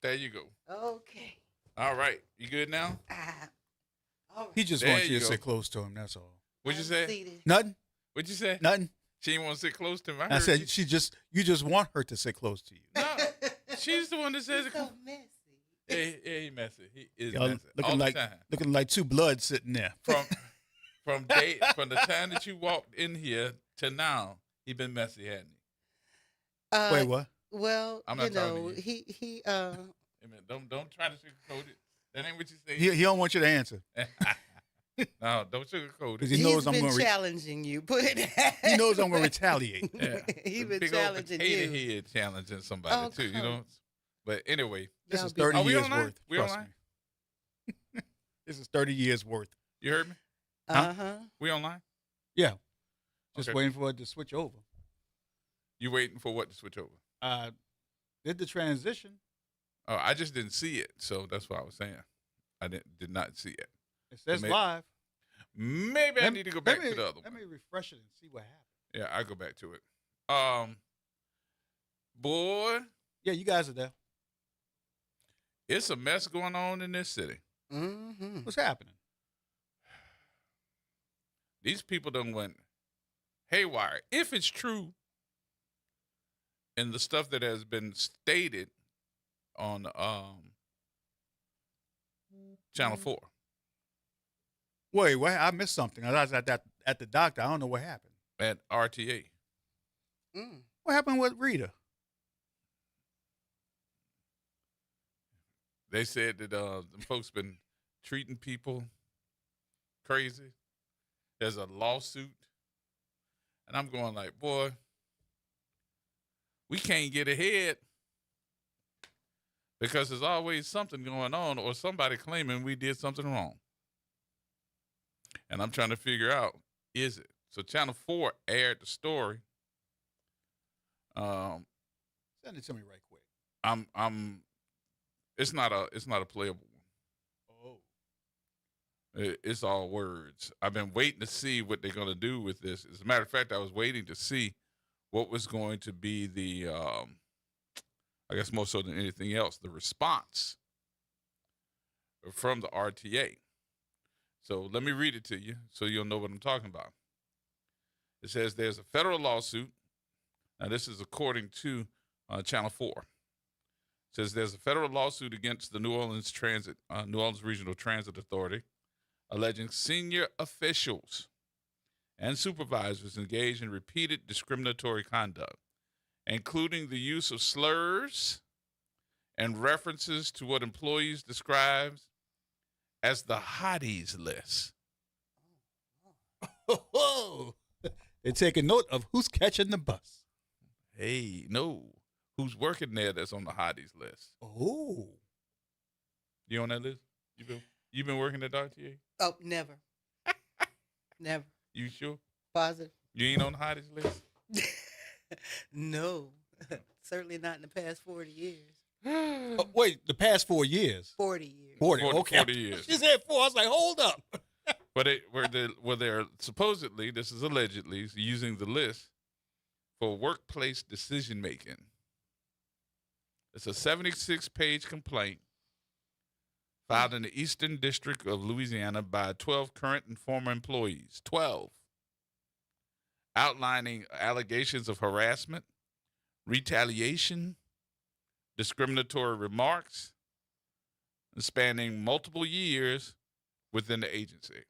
There you go. Okay. All right. You good now? All right. He just There wants you you to go. sit close to him. That's all. What'd you I'm say? seated. Nothing. What'd you say? Nothing. She didn't want to sit close to him. I I heard said you. you just want her to sit close to you. No, she's the one that says He's it. so messy. He messy. He is Y'all messy all looking like two bloods sitting there. the time. From the time that you walked in here to now, he been messy, hasn't he? Wait, what? Well, I'm not talking to you. he Hey, man, don't try to sugarcoat it. That ain't what you say. He don't want you to answer No, don't sugarcoat because it. he knows I'm been going to. challenging you. Put it. He knows I'm going to retaliate. Yeah. He been Big old challenging potato you. head challenging somebody Oh, too. You come. know. But anyway, This Y'all is be- 30 Are we years online? worth. We Trust online? me. This is 30 years worth. you heard me. Uh-huh. We online? Yeah. Just Okay. waiting for it to switch over. You waiting for what to switch over? Did the transition. Oh, I just didn't see it, so that's what I was saying. I did not see it. It says Maybe- live. Maybe I need to go back to the other Let one. me refresh it and see what happened. Yeah, I go back to it. Boy, Yeah, you guys are there. it's a mess going on in this city. Mm-hmm. What's happening? These people done went haywire. If it's true, and the stuff that has been stated on Channel 4. Wait, what? I missed something. I was at the doctor. I don't know what happened. At RTA. Mm. What happened with Rita? They said that the folks been treating people crazy. There's a lawsuit. And I'm going like, boy, we can't get ahead because there's always something going on or somebody claiming we did something wrong. And I'm trying to figure out, is it? So Channel 4 aired the story. Send it to me right quick. It's not a playable one. Oh. It's all words. I've been waiting to see what they're going to do with this. As a matter of fact, I was waiting to see what was going to be the, I guess more so than anything else, the response from the RTA. So let me read it to you so you'll know what I'm talking about. It says there's a federal lawsuit. Now, this is according to Channel 4. It says there's a federal lawsuit against the New Orleans Regional Transit Authority alleging senior officials and supervisors engaged in repeated discriminatory conduct, including the use of slurs and references to what employees describe as the hotties list. Oh, they're taking note of who's catching the bus. Hey, no. Who's working there that's on the hotties list? Oh. You on that list? You been working at the RTA? Oh, never. Never. You sure? Positive. You ain't on the hotties list? No. Certainly not in the past 40 years. Oh, wait, the past 4 years. 40 years. 40, 40 okay. 40 years. She said 4. I was like, hold up. But they're supposedly, this is allegedly, using the list for workplace decision making. It's a 76-page complaint filed in the Eastern District of Louisiana by 12 current and former employees. 12. Outlining allegations of harassment, retaliation, discriminatory remarks, and spanning multiple years within the agency.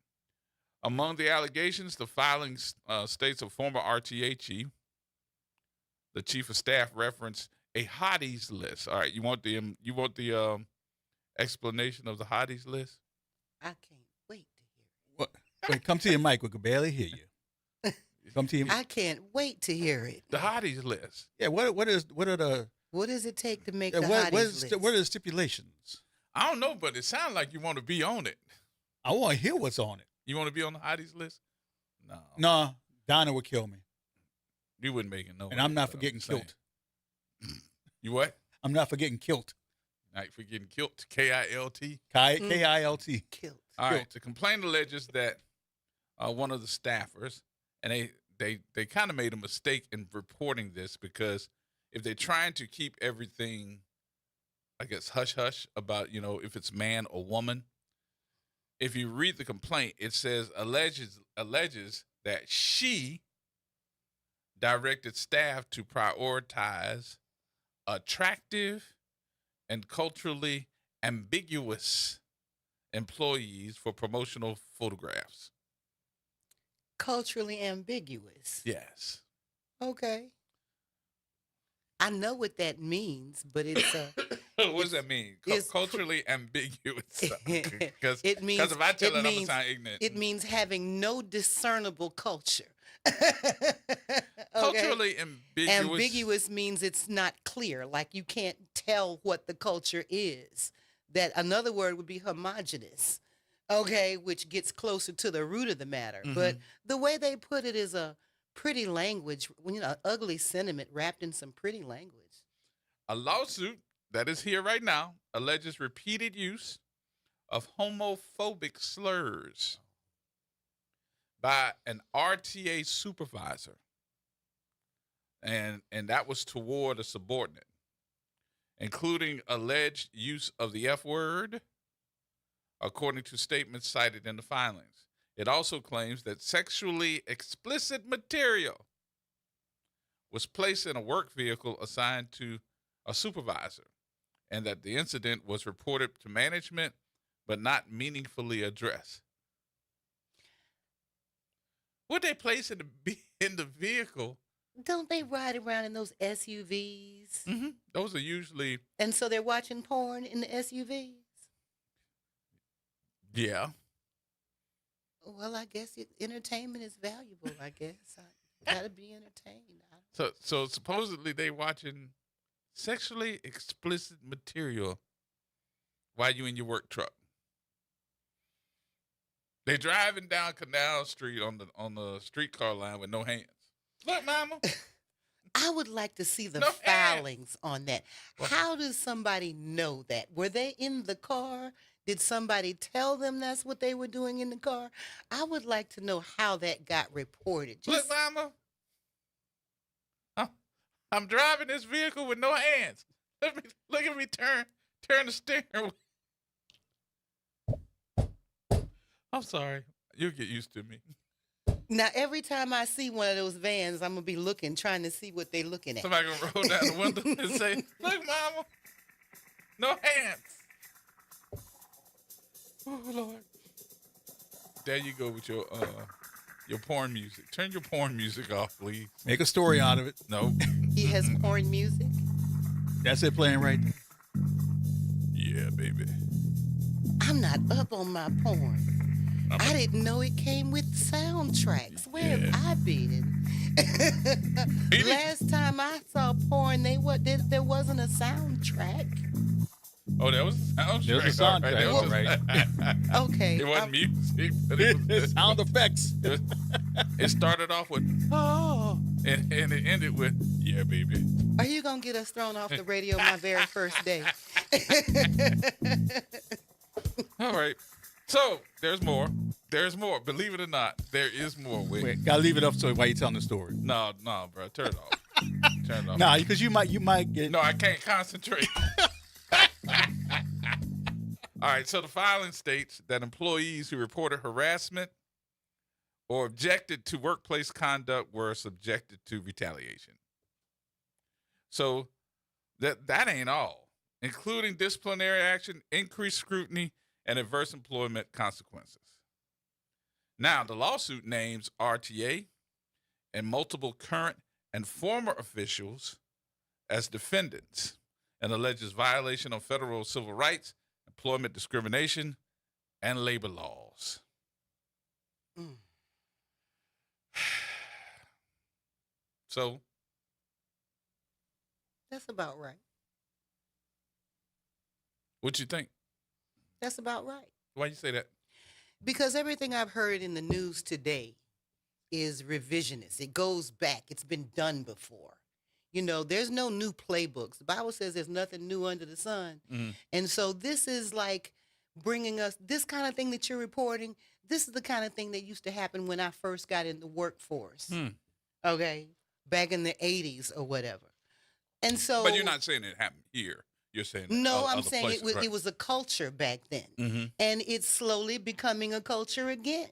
Among the allegations, the filing states a former RTA chief. The chief of staff referenced a hotties list. All right, you want the explanation of the hotties list? I can't wait to hear it. What? Wait, come to your mic. We can barely hear you. Come to your I can't wait to hear it. The hotties list. Yeah, what are the What does it take to make the what hotties is list? what are the stipulations? I don't know, but it sounds like you want to be on it. I want to hear what's on it. You want to be on the hotties list? No. No, Donna would kill me. You wouldn't make it no. And I'm not for but getting saying. killed. You what? I'm not for getting killed. Like for getting killed. KILT. K-I-L-T. Killed. All right. The complaint alleges that one of the staffers, and they kind of made a mistake in reporting this because if they're trying to keep everything I guess, hush hush about, if it's man or woman. If you read the complaint, it says alleges that she directed staff to prioritize attractive and culturally ambiguous employees for promotional photographs. Culturally ambiguous. Yes. Okay. I know what that means, but it's What does that mean? it's- Culturally ambiguous. Because it means if I tell it it, I'm going to means sound ignorant. it means having no discernible culture. Okay? Culturally ambiguous. Ambiguous means it's not clear, like you can't tell what the culture is. That another word would be homogenous, okay, which gets closer to the root of the matter. But the way they put it is a pretty language, ugly sentiment wrapped in some pretty language. A lawsuit that is here right now alleges repeated use of homophobic slurs by an RTA supervisor. And that was toward a subordinate, including alleged use of the F word, according to statements cited in the filings. It also claims that sexually explicit material was placed in a work vehicle assigned to a supervisor, and that the incident was reported to management but not meaningfully addressed. What they place in the vehicle? Don't they ride around in those SUVs? Those are usually, And so they're watching porn in the SUVs? yeah. Well, I guess entertainment is valuable, I guess. I gotta be entertained. So supposedly they watching sexually explicit material while you in your work truck. They driving down Canal Street on the streetcar line with no hands. Look, mama. I would like to see the No hands. filings on that. How does somebody know that? Were they in the car? Did somebody tell them that's what they were doing in the car? I would like to know how that got reported. Look, mama. I'm driving this vehicle with no hands. Look at me turn the steering wheel. I'm sorry. You'll get used to me. Now, every time I see one of those vans, I'm going to be looking, trying to see what they're looking at. Somebody gonna roll down the window and say, "Look, mama, no hands." Oh Lord! There you go with your porn music. Turn your porn music off, please. Make a story out of it. No. He has porn music. That's it playing right there. Yeah, baby. I'm not up on my porn. I didn't know it came with soundtracks. Where have I been? Last time I saw porn, there wasn't a soundtrack. Oh, that was a soundtrack. There's a soundtrack, All right. Okay. It wasn't music, but it was Sound effects. It started off with "oh," and it ended with "yeah, baby." Are you gonna get us thrown off the radio my very first day? All right. So there's more. There's more. Believe it or not, there is more. Wait, gotta leave it up so while you telling the story. No, bro. Turn it off. Turn it off. Nah, because you might get. No, I can't concentrate. All right. So the filing states that employees who reported harassment or objected to workplace conduct were subjected to retaliation. So that ain't all, including disciplinary action, increased scrutiny, and adverse employment consequences. Now, the lawsuit names RTA and multiple current and former officials as defendants and alleges violation of federal civil rights, employment discrimination, and labor laws. Mm. So, That's about right. what you think? That's about right. Why you say that? Because everything I've heard in the news today is revisionist. It goes back. It's been done before. There's no new playbooks. The Bible says there's nothing new under the sun. Mhm. And so this is like bringing us this kind of thing that you're reporting. This is the kind of thing that used to happen when I first got in the workforce. Okay. Back in the 80s or whatever. And so. But you're not saying it happened here. You're saying that. No, I'm Other saying places, right. it was a culture back then. Mm-hmm. And it's slowly becoming a culture again.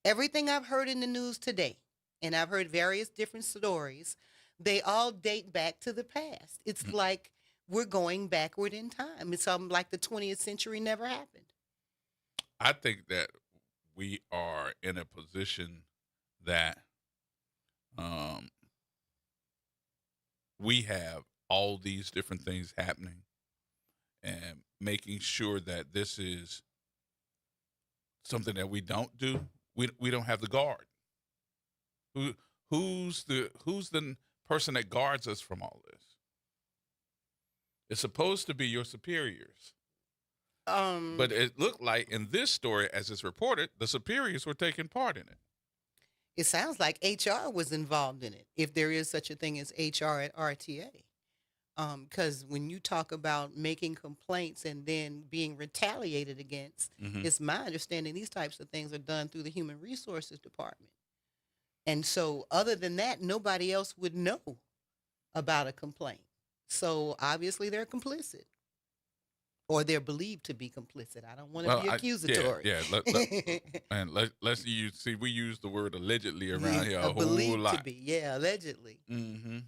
Everything I've heard in the news today, and I've heard various different stories, they all date back to the past. It's like we're going backward in time. It's like the 20th century never happened. I think that we are in a position that we have all these different things happening and making sure that this is something that we don't do. We don't have the guard. Who's the person that guards us from all this? It's supposed to be your superiors. But it looked like in this story, as it's reported, the superiors were taking part in it. It sounds like HR was involved in it, if there is such a thing as HR at RTA. Because when you talk about making complaints and then being retaliated against, it's my understanding these types of things are done through the Human Resources Department. And so other than that, nobody else would know about a complaint. So obviously they're complicit. Or they're believed to be complicit. I don't want to be accusatory. Let's use. See, we use the word allegedly around here a whole believed lot. to be, yeah, allegedly. Mm-hmm.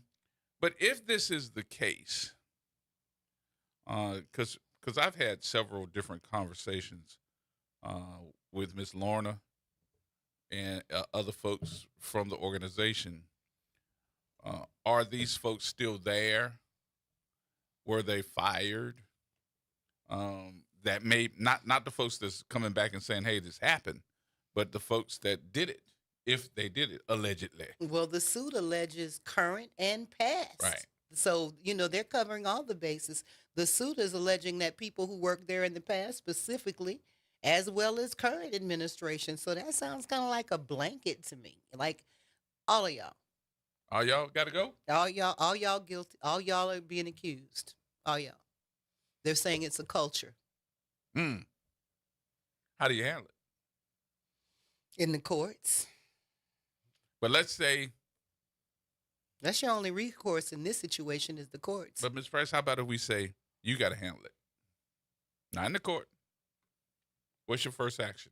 But if this is the case, because I've had several different conversations with Miss Lorna and other folks from the organization, are these folks still there? Were they fired? That may not the folks that's coming back and saying, "Hey, this happened," but the folks that did it, if they did it allegedly. Well, the suit alleges current and past. Right. So they're covering all the bases. The suit is alleging that people who worked there in the past, specifically, as well as current administration. So that sounds kind of like a blanket to me. Like all of y'all. All y'all got to go. All y'all guilty. All y'all are being accused. All y'all. They're saying it's a culture. How do you handle it? In the courts. But let's say That's your only recourse in this situation is the courts. But Ms. Price, how about if we say you got to handle it? Not in the court. What's your first action?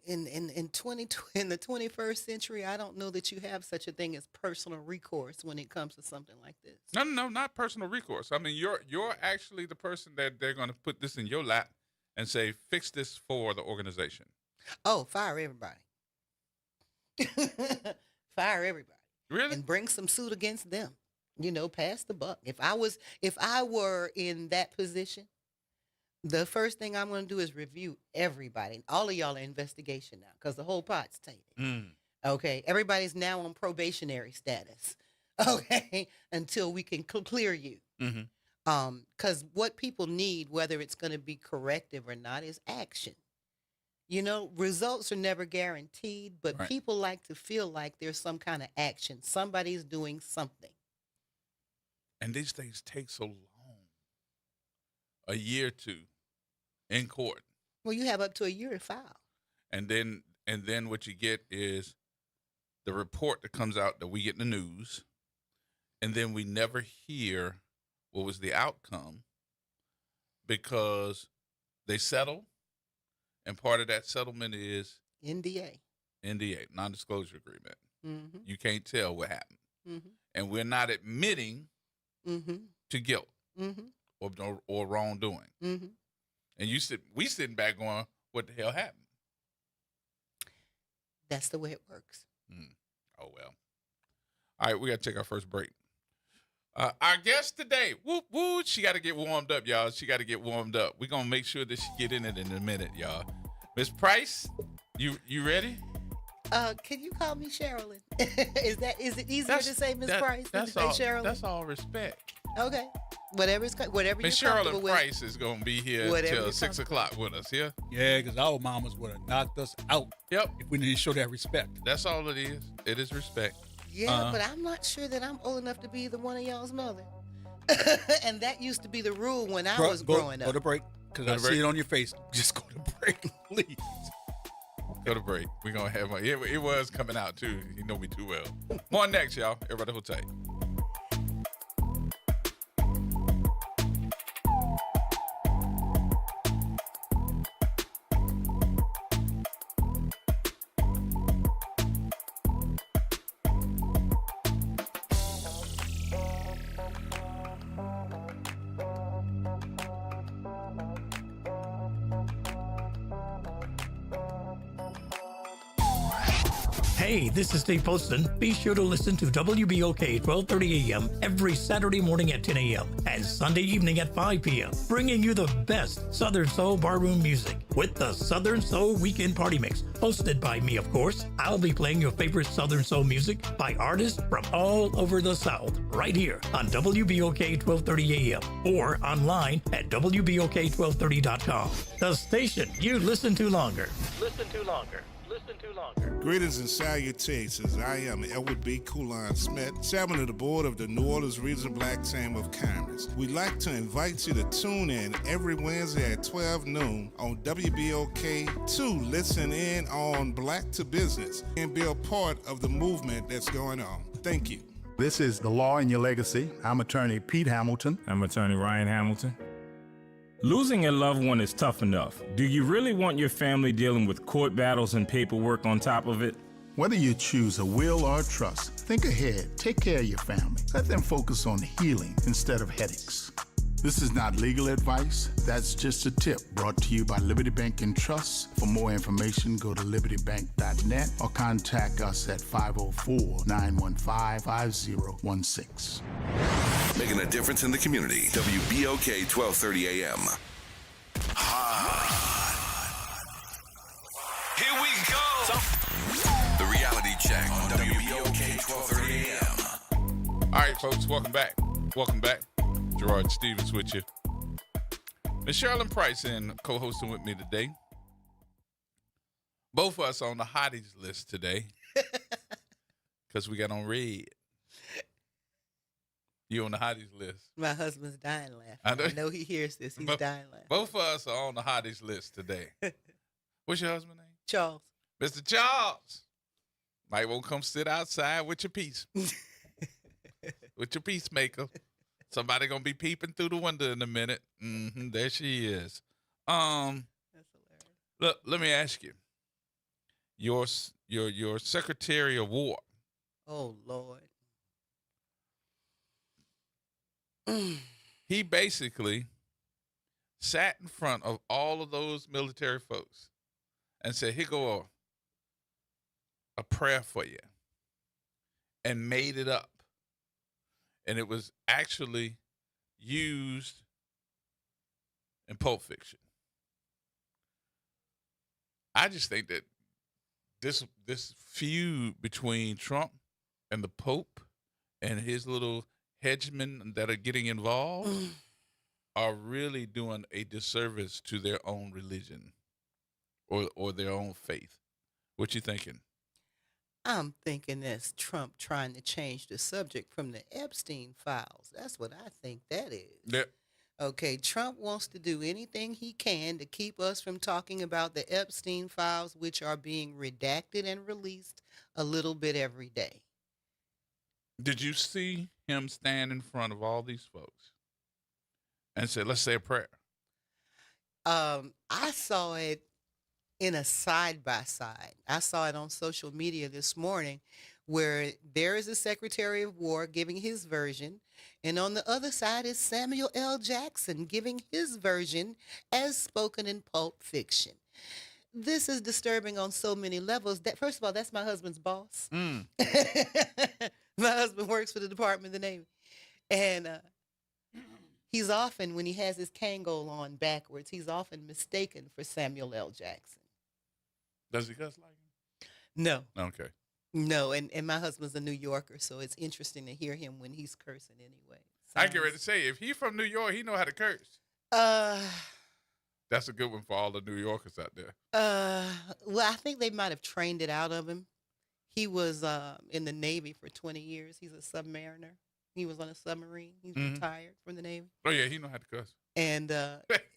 In the 21st century, I don't know that you have such a thing as personal recourse when it comes to something like this. No, not personal recourse. I mean, you're actually the person that they're going to put this in your lap and say, fix this for the organization. Oh, fire everybody. Fire everybody. Really? And bring some suit against them. Pass the buck. If I were in that position, the first thing I'm going to do is review everybody. All of y'all are investigation now because the whole pot's tainted. Okay. Everybody's now on probationary status. Okay. Until we can clear you. Because what people need, whether it's going to be corrective or not, is action. Results are never guaranteed, but Right. people like to feel like there's some kind of action. Somebody's doing something. And these things take so long. A year or two in court. Well, you have up to a year to file. And then what you get is the report that comes out that we get in the news. And then we never hear what was the outcome because they settle. And part of that settlement is NDA, non-disclosure agreement. Mm-hmm. You can't tell what happened. Mm-hmm. And we're not admitting Mm-hmm. to guilt Mm-hmm. or wrongdoing. Mm-hmm. And we sitting back going, what the hell happened? That's the way it works. Oh, well. All right, we got to take our first break. Our guest today, whoop, whoop, she got to get warmed up, y'all. She got to get warmed up. We're going to make sure that she get in it in a minute, y'all. Miss Price, you ready? Can you call me Sherilyn? Is it easier to say Miss Price than to say Sherilyn? That's all respect. Okay. Whatever you're Miss comfortable Sherilyn with. Price is going to be here Whatever till you're 6 o'clock with us, yeah? Yeah, because our mamas would have knocked us out Yep. if we didn't show that respect. That's all it is. It is respect. Yeah, but I'm not sure that I'm old enough to be the one of y'all's mother. And that used to be the rule when I was growing up. Go to break, because I see it on your face. Just go to break, please. Go to break. We're going to have one. It was coming out, too. You know me too well. More next, y'all. Everybody hold tight. Hey, this is Dave Poston. Be sure to listen to WBOK 1230 AM every Saturday morning at 10 a.m. and Sunday evening at 5 p.m., bringing you the best Southern Soul barroom music with the Southern Soul Weekend Party Mix, hosted by me, of course. I'll be playing your favorite Southern Soul music by artists from all over the South, right here on WBOK 1230 AM or online at WBOK1230.com. The station you listen to longer. Listen to longer. Listen to longer. Greetings and salutations. I am Edward B. Coulon Smith, chairman of the board of the New Orleans Regional Black Chamber of Commerce. We'd like to invite you to tune in every Wednesday at 12 noon on WBOK to listen in on Black to Business and be a part of the movement that's going on. Thank you. This is The Law in Your Legacy. I'm attorney Pete Hamilton. I'm attorney Ryan Hamilton. Losing a loved one is tough enough. Do you really want your family dealing with court battles and paperwork on top of it? Whether you choose a will or a trust, think ahead. Take care of your family. Let them focus on healing instead of headaches. This is not legal advice. That's just a tip brought to you by Liberty Bank and Trust. For more information, go to libertybank.net or contact us at 504-915-5016. Making a difference in the community. WBOK 1230 AM. Here we go. The reality check on WBOK 1230 AM. All right, folks, welcome back. Welcome back. Gerard Stevens with you. Miss Sherilyn Price in co-hosting with me today. Both of us on the hotties list today because we got on red. You on the hotties list. My husband's dying laughing. I know he hears this. He's dying laughing. Both of us are on the hotties list today. What's your husband's name? Charles. Mr. Charles. Might won't come sit outside with your piece. With your peacemaker. Somebody gonna be peeping through the window in a minute. There she is. That's hilarious. Look, let me ask you. Your Secretary of War. Oh Lord. He basically sat in front of all of those military folks and said, "Here go a prayer for you," and made it up. And it was actually used in Pulp Fiction. I just think that this feud between Trump and the Pope and his little henchmen that are getting involved are really doing a disservice to their own religion or their own faith. What you thinking? I'm thinking that's Trump trying to change the subject from the Epstein files. That's what I think that is. Yep. Okay, Trump wants to do anything he can to keep us from talking about the Epstein files, which are being redacted and released a little bit every day. Did you see him stand in front of all these folks and say, "Let's say a prayer"? I saw it in a side-by-side. I saw it on social media this morning where there is a Secretary of War giving his version, and on the other side is Samuel L. Jackson giving his version as spoken in Pulp Fiction. This is disturbing on so many levels. That, first of all, that's my husband's boss. My husband works for the Department of the Navy. And he's often, when he has his Kangol on backwards, he's often mistaken for Samuel L. Jackson. Does he cuss like him? No. Okay. No, and my husband's a New Yorker, so it's interesting to hear him when he's cursing anyway. I get ready to say, if he from New York, he know how to curse. That's a good one for all the New Yorkers out there. Well, I think they might have trained it out of him. He was in the Navy for 20 years. He's a submariner. He was on a submarine. He's retired from the Navy. Oh yeah, he know how to cuss. And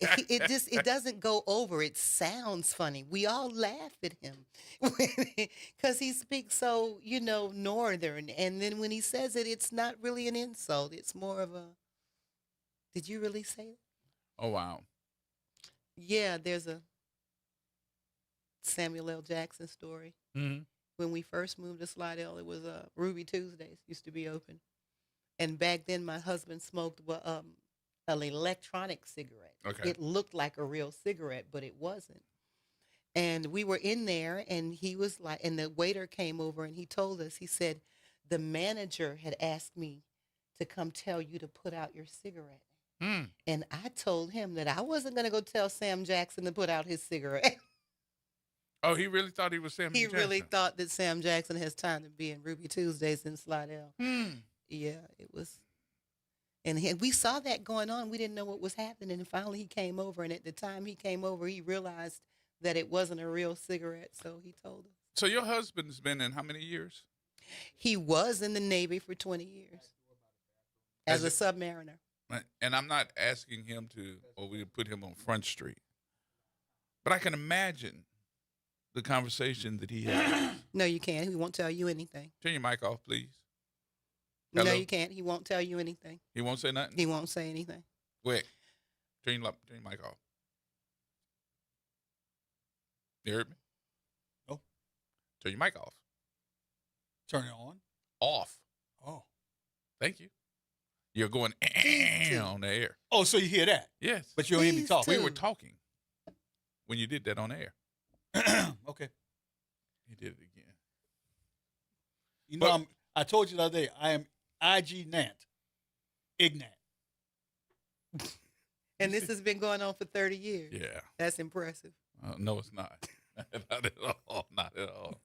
it doesn't go over. It sounds funny. We all laugh at him because he speaks so, northern. And then when he says it, it's not really an insult. It's more of a, did you really say it? Oh, wow. Yeah, there's a Samuel L. Jackson story. When we first moved to Slidell, it was Ruby Tuesdays used to be open. And back then, my husband smoked an electronic cigarette. Okay. It looked like a real cigarette, but it wasn't. And we were in there, and he was like, and the waiter came over and he told us, he said, the manager had asked me to come tell you to put out your cigarette. Mm. And I told him that I wasn't going to go tell Sam Jackson to put out his cigarette. Oh, he really thought he was Samuel He Jackson. really thought that Sam Jackson has time to be in Ruby Tuesdays in Slidell. Yeah, it was. And we saw that going on. We didn't know what was happening. And finally he came over. And at the time he came over, he realized that it wasn't a real cigarette. So he told us. So your husband's been in how many years? He was in the Navy for 20 years as a submariner. And I'm not asking him to, or we put him on Front Street. But I can imagine the conversation that he had. No, you can't. He won't tell you anything. Turn your mic off, please. No, Hello? you can't. He won't tell you anything. He won't say nothing? He won't say anything. Wait. Turn your mic off. You heard me? No. Turn your mic off. Turn it on. Off. Oh. Thank you. You're going on the air. Oh, so you hear that? Yes. But you don't hear me Please talk. We were talking when you did that on air. Okay. He did it again. You know, I told you the other day, I am IG Nant. Ignat. And this has been going on for 30 years. Yeah. That's impressive. No, it's not. Not at all. Not at all.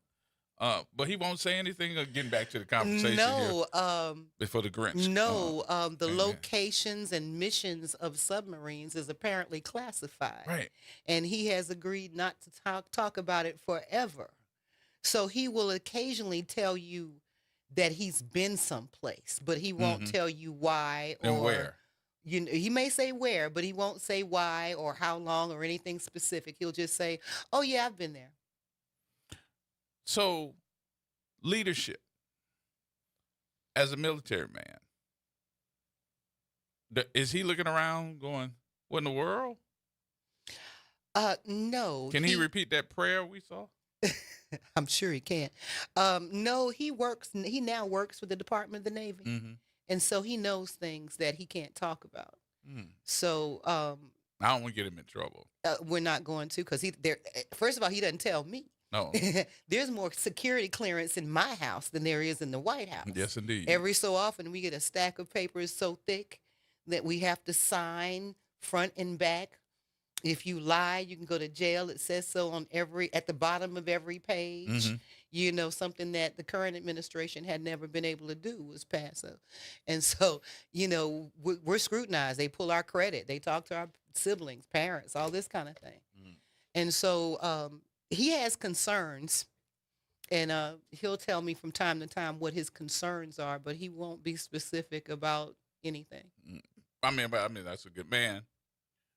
But he won't say anything. Getting back to the conversation No, here before the Grinch. no. The amen. locations and missions of submarines is apparently classified. Right. And he has agreed not to talk about it forever. So he will occasionally tell you that he's been someplace, but he won't tell you why or And where. You know, he may say where, but he won't say why or how long or anything specific. He'll just say, "Oh yeah, I've been there." So, leadership as a military man, is he looking around going, what in the world? No. Can he repeat that prayer we saw? I'm sure he can. No, he works. He now works with the Department of the Navy, and so he knows things that he can't talk about. So I don't want to get him in trouble. we're not going to, because first of all, he doesn't tell me. No. There's more security clearance in my house than there is in the White House. Yes, indeed. Every so often, we get a stack of papers so thick that we have to sign front and back. If you lie, you can go to jail. It says so at the bottom of every page. You know, something that the current administration had never been able to do was pass up. And so, you know, we're scrutinized. They pull our credit. They talk to our siblings, parents, all this kind of thing. And so he has concerns, and he'll tell me from time to time what his concerns are, but he won't be specific about anything. I mean, that's a good man.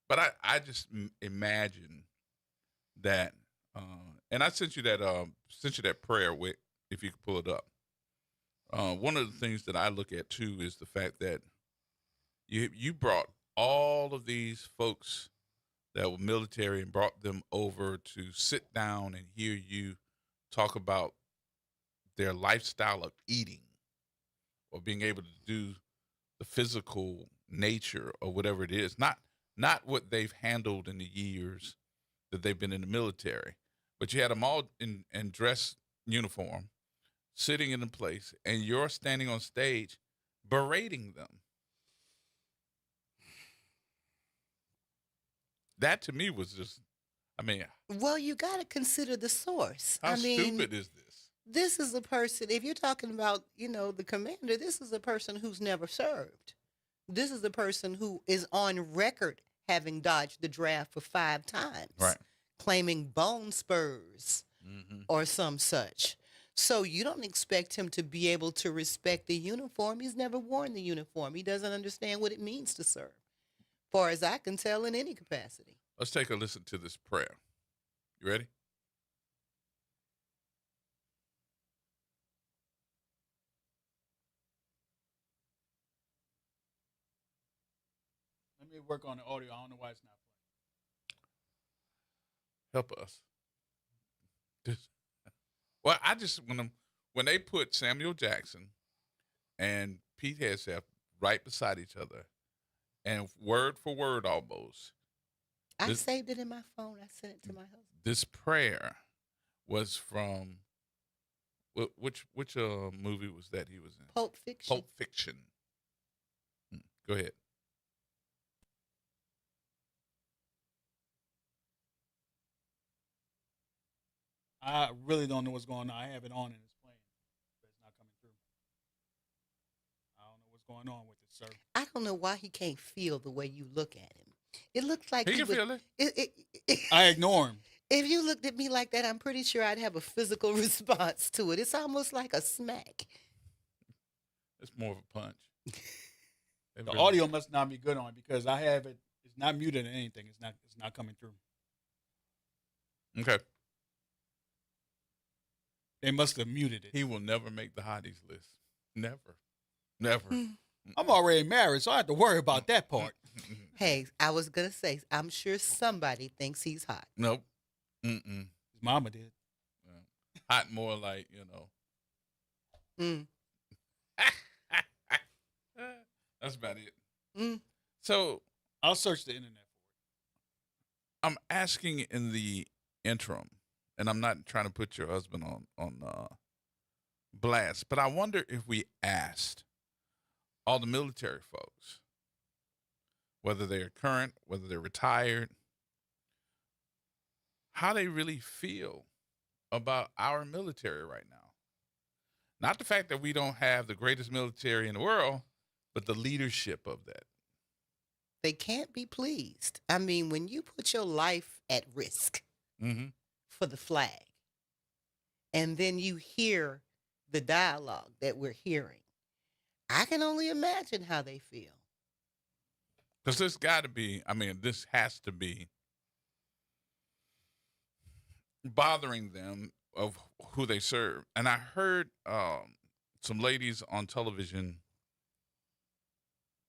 But I just imagine that, and I sent you that prayer, Wick, if you could pull it up. One of the things that I look at too is the fact that you brought all of these folks that were military and brought them over to sit down and hear you talk about their lifestyle of eating or being able to do the physical nature or whatever it is. Not what they've handled in the years that they've been in the military, but you had them all in dress uniform, sitting in a place, and you're standing on stage berating them. That to me was just, Well, you got to consider the source. how stupid is this? This is a person, if you're talking about, you know, the commander, this is a person who's never served. This is a person who is on record having dodged the draft for 5 times. Right. Claiming bone spurs or some such. So you don't expect him to be able to respect the uniform. He's never worn the uniform. He doesn't understand what it means to serve, far as I can tell, in any capacity. Let's take a listen to this prayer. You ready? Let me work on the audio. I don't know why it's not Help us. Well, I just when they put Samuel Jackson and Pete Hegseth right beside each other, and word for word almost, I saved it in my phone. I sent it to my husband. This prayer was from which movie was that he was in? Pulp Fiction. Pulp Fiction. Go ahead. I really don't know what's going on. I have it on and it's playing, but it's not coming through. I don't know what's going on with it, sir. I don't know why he can't feel the way you look at him. It looks like He can feel it. I ignore him. If you looked at me like that, I'm pretty sure I'd have a physical response to it. It's almost like a smack. It's more of a punch. The audio must not be good on because I have it. It's not muted or anything. It's not coming through. Okay. They must have muted it. He will never make the hotties list. Never. Never. I'm already married, so I have to worry about that part. Hey, I was going to say, I'm sure somebody thinks he's hot. Nope. Mm-mm. His mama did. Hot more like, That's about it. So I'll search the internet for it. I'm asking in the interim, and I'm not trying to put your husband on blast, but I wonder if we asked all the military folks, whether they're current, whether they're retired, how they really feel about our military right now. Not the fact that we don't have the greatest military in the world, but the leadership of that. They can't be pleased. I mean, when you put your life at risk for the flag, and then you hear the dialogue that we're hearing, I can only imagine how they feel. Because this got to be, this has to be bothering them of who they serve. And I heard some ladies on television,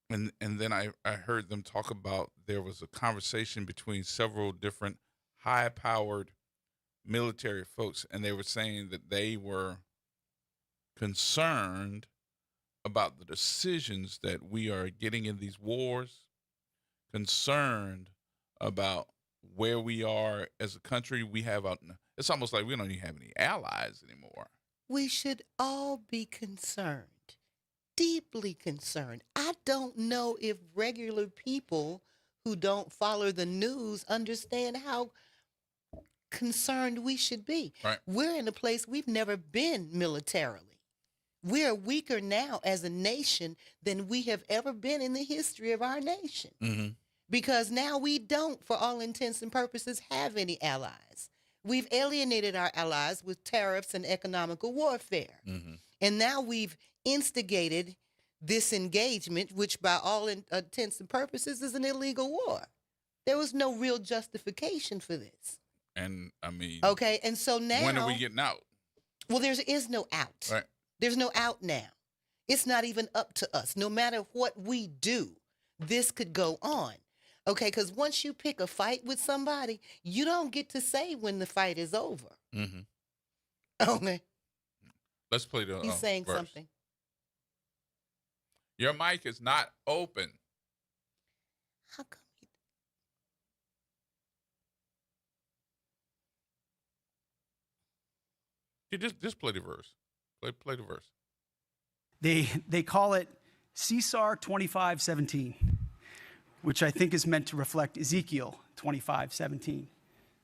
and then I heard them talk about there was a conversation between several different high-powered military folks, and they were saying that they were concerned about the decisions that we are getting in these wars, concerned about where we are as a country. It's almost like we don't even have any allies anymore. We should all be concerned, deeply concerned. I don't know if regular people who don't follow the news understand how concerned we should be. Right. We're in a place we've never been militarily. We're weaker now as a nation than we have ever been in the history of our nation. Mm-hmm. Because now we don't, for all intents and purposes, have any allies. We've alienated our allies with tariffs and economical warfare. Mm-hmm. And now we've instigated this engagement, which by all intents and purposes is an illegal war. There was no real justification for this. And okay, and so now, when are we getting out? Well, there is no out. Right. There's no out now. It's not even up to us. No matter what we do, this could go on. Okay, because once you pick a fight with somebody, you don't get to say when the fight is over. Mm-hmm. Okay. Let's play the He's saying verse. something. Your mic is not open. How come? You just play the verse. Play the verse. They call it Caesar 25:17, which I think is meant to reflect Ezekiel 25:17.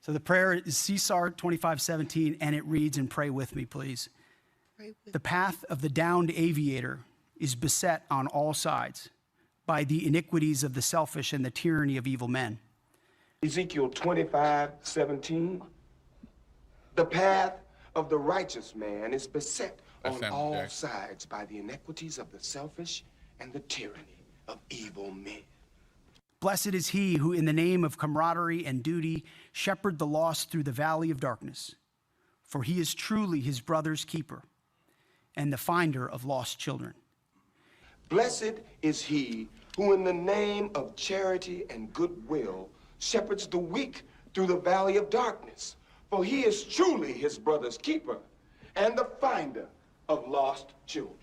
So the prayer is Caesar 25:17, and it reads, and pray with me, please. The path of the downed aviator is beset on all sides by the iniquities of the selfish and the tyranny of evil men. Ezekiel 25:17. The path of the righteous man is beset on all sides by the iniquities of the selfish and the tyranny of evil men. Blessed is he who, in the name of camaraderie and duty, shepherd the lost through the valley of darkness, for he is truly his brother's keeper and the finder of lost children. Blessed is he who, in the name of charity and goodwill, shepherds the weak through the valley of darkness, for he is truly his brother's keeper and the finder of lost children.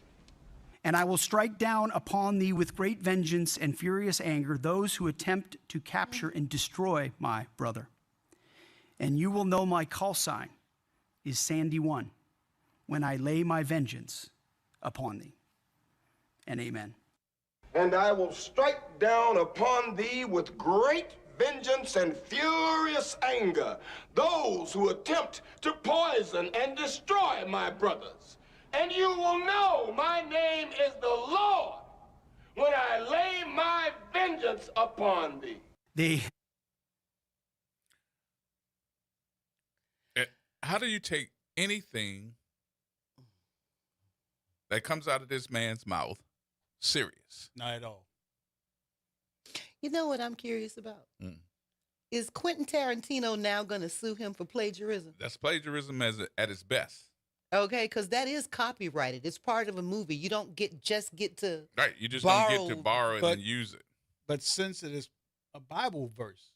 And I will strike down upon thee with great vengeance and furious anger those who attempt to capture and destroy my brother. And you will know my call sign is Sandy 1 when I lay my vengeance upon thee. And amen. And I will strike down upon thee with great vengeance and furious anger those who attempt to poison and destroy my brothers. And you will know my name is the Lord when I lay my vengeance upon thee. How do you take anything that comes out of this man's mouth serious? Not at all. You know what I'm curious about? Is Quentin Tarantino now going to sue him for plagiarism? That's plagiarism at its best. Okay, because that is copyrighted. It's part of a movie. You don't just get to Right. You just don't get to borrow it and use it. But since it is a Bible verse,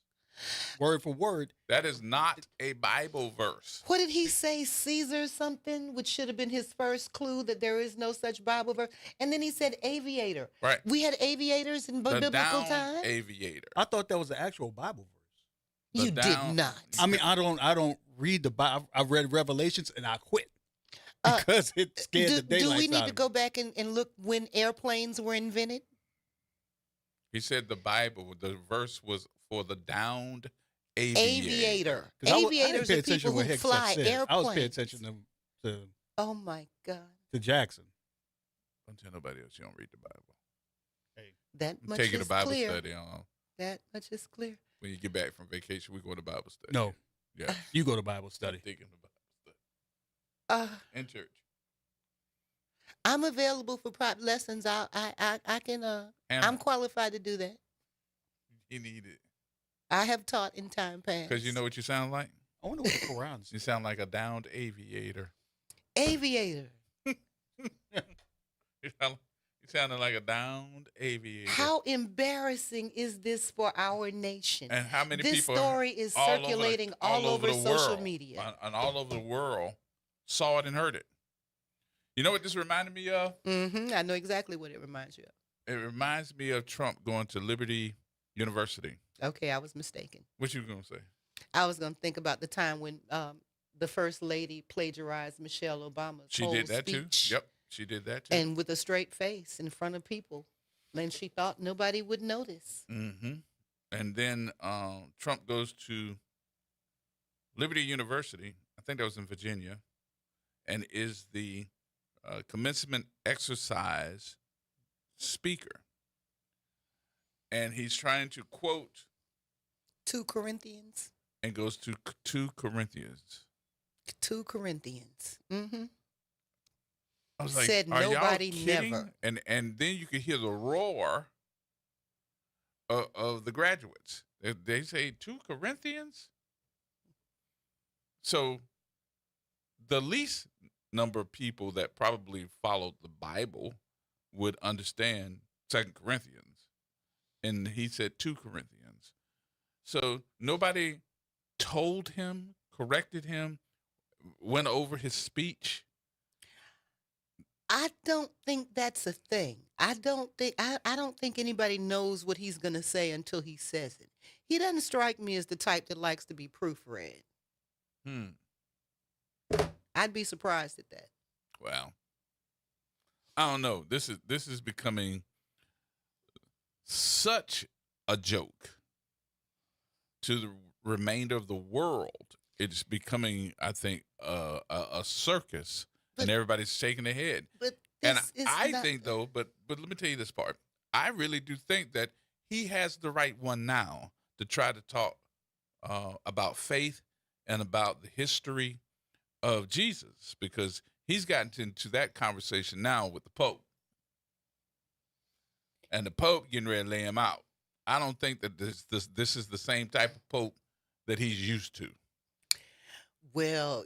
word for word. That is not a Bible verse. What did he say? Caesar something, which should have been his first clue that there is no such Bible verse. And then he said aviator. Right. We had aviators in biblical times. Aviator. I thought that was the actual Bible verse. You did not. I mean, I don't read the Bible. I read Revelations and I quit because it scared the daylights out of me. Do we need to go back and look when airplanes were invented? He said the the verse was for the downed aviator. Aviators are people who fly airplanes. I was paying attention to oh my God. To Jackson. Don't tell nobody else you don't read the Bible. Hey, that much taking is a Bible clear. study on. That much is clear. When you get back from vacation, we go to Bible study. No. Yeah. You go to Bible study. I'm thinking about Bible study. In church. I'm available for prop lessons. I can. I'm qualified to do that. You need it. I have taught in time past. Because you know what you sound like? I wonder what the Quran says. You sound like a downed aviator. Aviator. You sounded like a downed aviator. How embarrassing is this for our nation? And how many this people? This story is circulating all over social media. And all over the world saw it and heard it. You know what this reminded me of? I know exactly what it reminds you of. It reminds me of Trump going to Liberty University. Okay, I was mistaken. What you going to say? I was going to think about the time when the First Lady plagiarized Michelle Obama's whole She did that speech. too. Yep, she did that too. And with a straight face in front of people. And she thought nobody would notice. And then Trump goes to Liberty University, I think that was in Virginia, and is the commencement exercise speaker. And he's trying to quote 2 Corinthians. And goes to 2 Corinthians. 2 Corinthians. I was like, said are nobody y'all kidding? never. And then you could hear the roar of the graduates. They say 2 Corinthians. So the least number of people that probably followed the Bible would understand 2 Corinthians. And he said 2 Corinthians. So nobody told him, corrected him, went over his speech. I don't think that's a thing. I don't think anybody knows what he's going to say until he says it. He doesn't strike me as the type that likes to be proofread. I'd be surprised at that. Well, I don't know. This is becoming such a joke to the remainder of the world. It's becoming, I think, a circus, and everybody's shaking their head. But I think, though, but let me tell you this part. I really do think that he has the right one now to try to talk about faith and about the history of Jesus, because he's gotten into that conversation now with the Pope. And the Pope getting ready to lay him out. I don't think that this is the same type of Pope that he's used to. Well,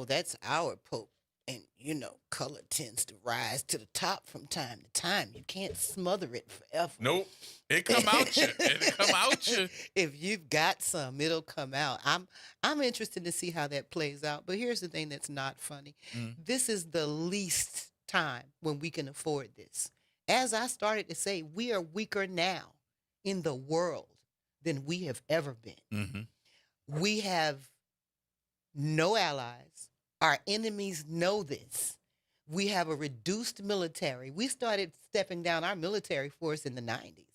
that's our Pope. And, color tends to rise to the top from time to time. You can't smother it forever. Nope. It come out you. It'll come out you. If you've got some, it'll come out. I'm interested to see how that plays out. But here's the thing that's not funny. This is the least time when we can afford this. As I started to say, we are weaker now in the world than we have ever been. Mm-hmm. We have no allies. Our enemies know this. We have a reduced military. We started stepping down our military force in the 90s.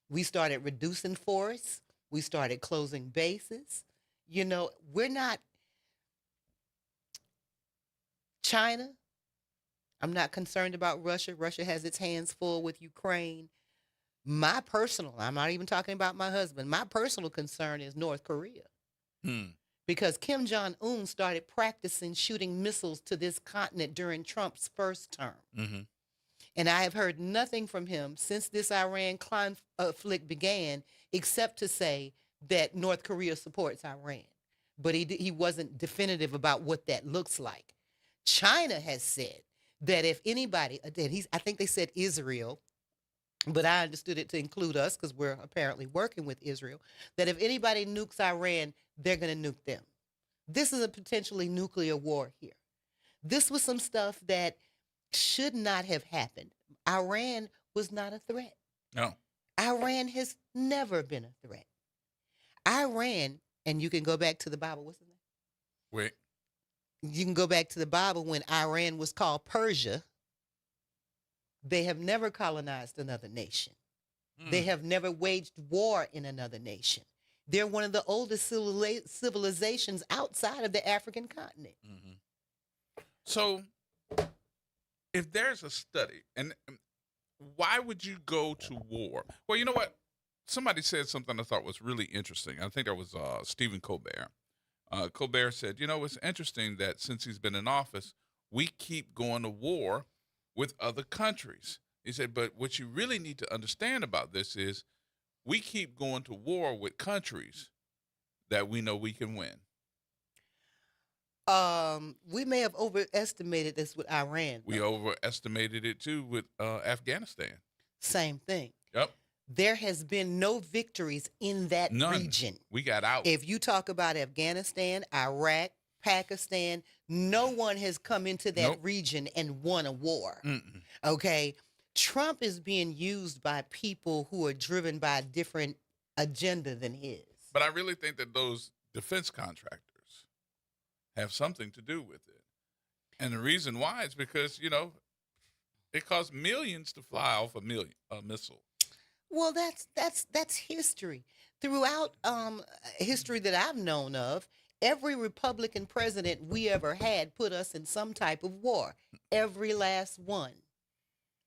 We started reducing force. We started closing bases. You know, we're not China. I'm not concerned about Russia. Russia has its hands full with Ukraine. My personal, I'm not even talking about my husband. My personal concern is North Korea. Because Kim Jong-un started practicing shooting missiles to this continent during Trump's first term. Mm-hmm. And I have heard nothing from him since this Iran conflict began, except to say that North Korea supports Iran. But he wasn't definitive about what that looks like. China has said that if anybody, I think they said Israel, but I understood it to include us because we're apparently working with Israel, that if anybody nukes Iran, they're going to nuke them. This is a potentially nuclear war here. This was some stuff that should not have happened. Iran was not a threat. No. Iran has never been a threat. Iran, and you can go back to the Bible. What's the name? Wait. You can go back to the Bible when Iran was called Persia. They have never colonized another nation. They have never waged war in another nation. They're one of the oldest civilizations outside of the African continent. Mm-hmm. So, if there's a study, and why would you go to war? Well, you know what? Somebody said something I thought was really interesting. I think that was Stephen Colbert. Colbert said, you know, it's interesting that since he's been in office, we keep going to war with other countries. He said, but what you really need to understand about this is we keep going to war with countries that we know we can win. We may have overestimated this with Iran. We overestimated it too with Afghanistan. Same thing. Yep. There has been no victories in that region. We got out. If you talk about Afghanistan, Iraq, Pakistan, no one has come into that region and won a war. Mm-mm. Okay? Trump is being used by people who are driven by a different agenda than his. But I really think that those defense contractors have something to do with it. And the reason why is because, you know, it costs millions to fly off a missile. Well, that's history. Throughout history that I've known of, every Republican president we ever had put us in some type of war. Every last one.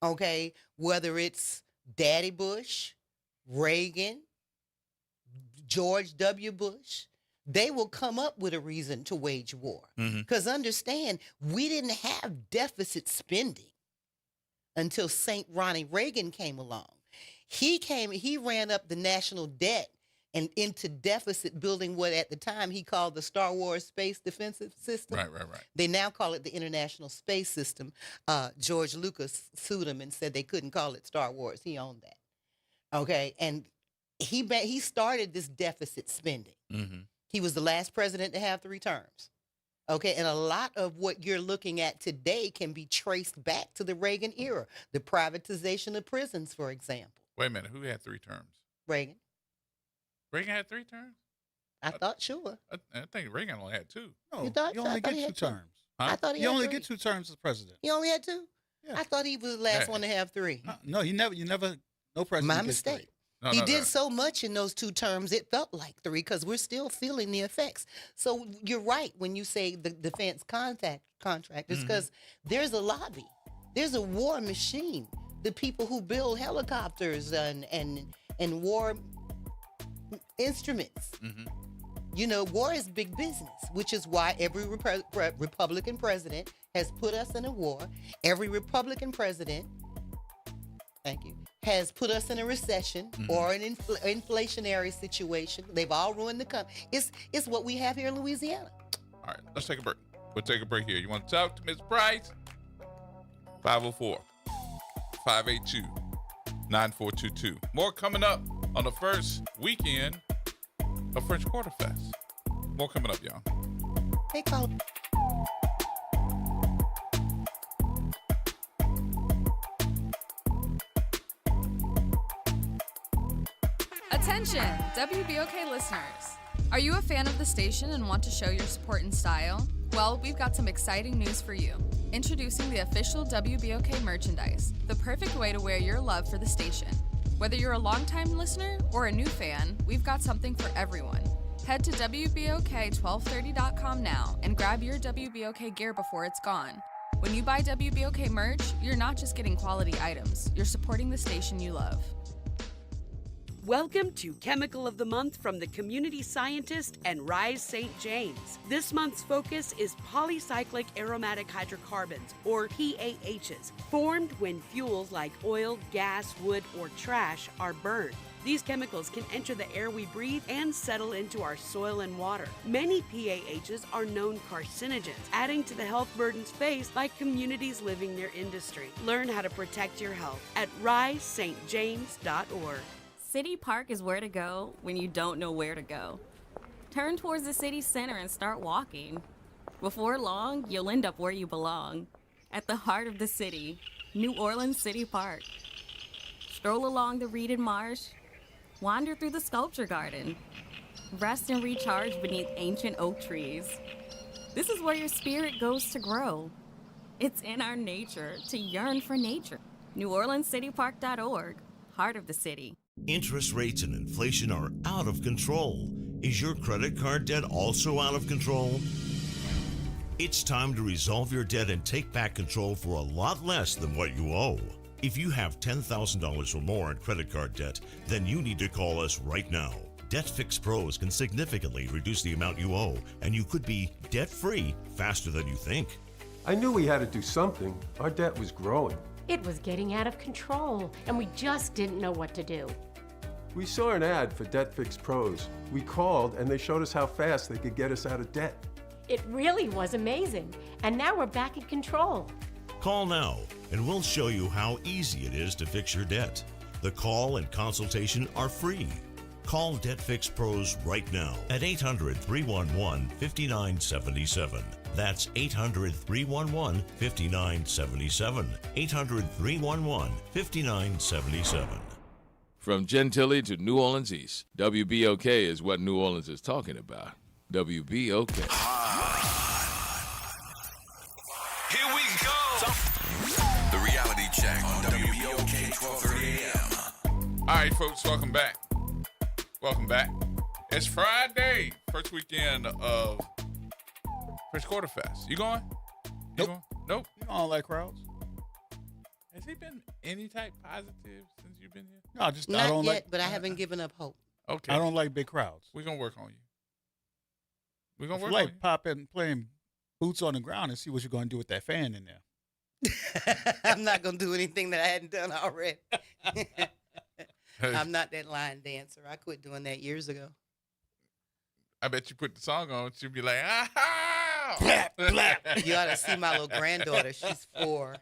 Okay? Whether it's Daddy Bush, Reagan, George W. Bush, they will come up with a reason to wage war. Because understand, we didn't have deficit spending until St. Ronnie Reagan came along. He ran up the national debt and into deficit building what at the time he called the Star Wars Space Defensive System. Right. They now call it the International Space System. George Lucas sued him and said they couldn't call it Star Wars. He owned that. Okay, and he started this deficit spending. Mm-hmm. He was the last president to have 3 terms. Okay, and a lot of what you're looking at today can be traced back to the Reagan era, the privatization of prisons, for example. Wait a minute, who had 3 terms? Reagan. Reagan had 3 terms? I thought sure. I think Reagan only had 2. No, You thought- you I only thought get he 2 had 2. terms. Huh? I thought he You had only 3. get 2 terms as president. He only had 2? Yeah. I thought he was the last Yeah. one to have 3. No, you never. No president. My gets mistake. 3. No, He no, did no. so much in those 2 terms, it felt like 3 because we're still feeling the effects. So you're right when you say the defense contractors because there's a lobby. There's a war machine. The people who build helicopters and war instruments. Mm-hmm. You know, war is big business, which is why every Republican president has put us in a war. Every Republican president, thank you, has put us in a recession or an inflationary situation. They've all ruined the country. It's what we have here in Louisiana. All right, let's take a break. We'll take a break here. You want to talk to Ms. Price? 504-582-9422. More coming up on the first weekend of French Quarter Fest. More coming up, y'all. Hey, call. Attention, WBOK listeners. Are you a fan of the station and want to show your support in style? Well, we've got some exciting news for you. Introducing the official WBOK merchandise, the perfect way to wear your love for the station. Whether you're a longtime listener or a new fan, we've got something for everyone. Head to WBOK1230.com now and grab your WBOK gear before it's gone. When you buy WBOK merch, you're not just getting quality items, you're supporting the station you love. Welcome to Chemical of the Month from the Community Scientist and Rise St. James. This month's focus is polycyclic aromatic hydrocarbons, or PAHs, formed when fuels like oil, gas, wood, or trash are burned. These chemicals can enter the air we breathe and settle into our soil and water. Many PAHs are known carcinogens, adding to the health burdens faced by communities living near industry. Learn how to protect your health at risestjames.org. City Park is where to go when you don't know where to go. Turn towards the city center and start walking. Before long, you'll end up where you belong, at the heart of the city, New Orleans City Park. Stroll along the reeded marsh, wander through the sculpture garden, rest and recharge beneath ancient oak trees. This is where your spirit goes to grow. It's in our nature to yearn for nature. NewOrleansCityPark.org, heart of the city. Interest rates and inflation are out of control. Is your credit card debt also out of control? It's time to resolve your debt and take back control for a lot less than what you owe. If you have $10,000 or more in credit card debt, then you need to call us right now. Debt Fix Pros can significantly reduce the amount you owe, and you could be debt-free faster than you think. I knew we had to do something. Our debt was growing. It was getting out of control, and we just didn't know what to do. We saw an ad for Debt Fix Pros. We called, and they showed us how fast they could get us out of debt. It really was amazing, and now we're back in control. Call now, and we'll show you how easy it is to fix your debt. The call and consultation are free. Call Debt Fix Pros right now at 800-311-5977. That's 800-311-5977. 800-311-5977. From Gentilly to New Orleans East, WBOK is what New Orleans is talking about. WBOK. Here we go. The reality check on WBOK 1230 AM. All right, folks, welcome back. Welcome back. It's Friday, first weekend of First Quarter Fest. You going? Nope. Going? Nope. You don't like crowds? Has he been any type positive since you've been here? No, just Not I don't yet, like. but I haven't given up hope. Okay. I don't like big crowds. We're gonna work on you. We're gonna If work you on like popping, playing boots on the ground, and see what you're going to do with that fan in there. I'm not going to do anything that I hadn't done already. I'm not that line dancer. I quit doing that years ago. I bet you put the song on, she'll be like, ah! Blap, blap. You ought to see my little granddaughter. She's 4.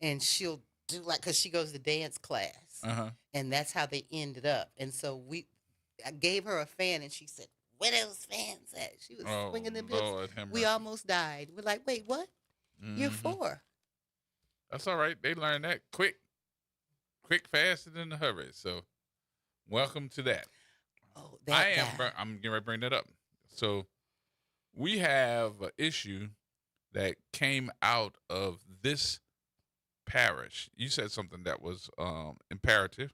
And she'll do because she goes to dance class. Uh-huh. And that's how they ended up. And so I gave her a fan, and she said, where those fans at? She was swinging them hips. We almost died. We're like, wait, what? Mm-hmm. You're 4. That's all right. They learn that quick, faster than a hurry. So, welcome to that. Oh, that I'm getting ready to bring that up. So, we have an issue that came out of this parish. You said something that was imperative.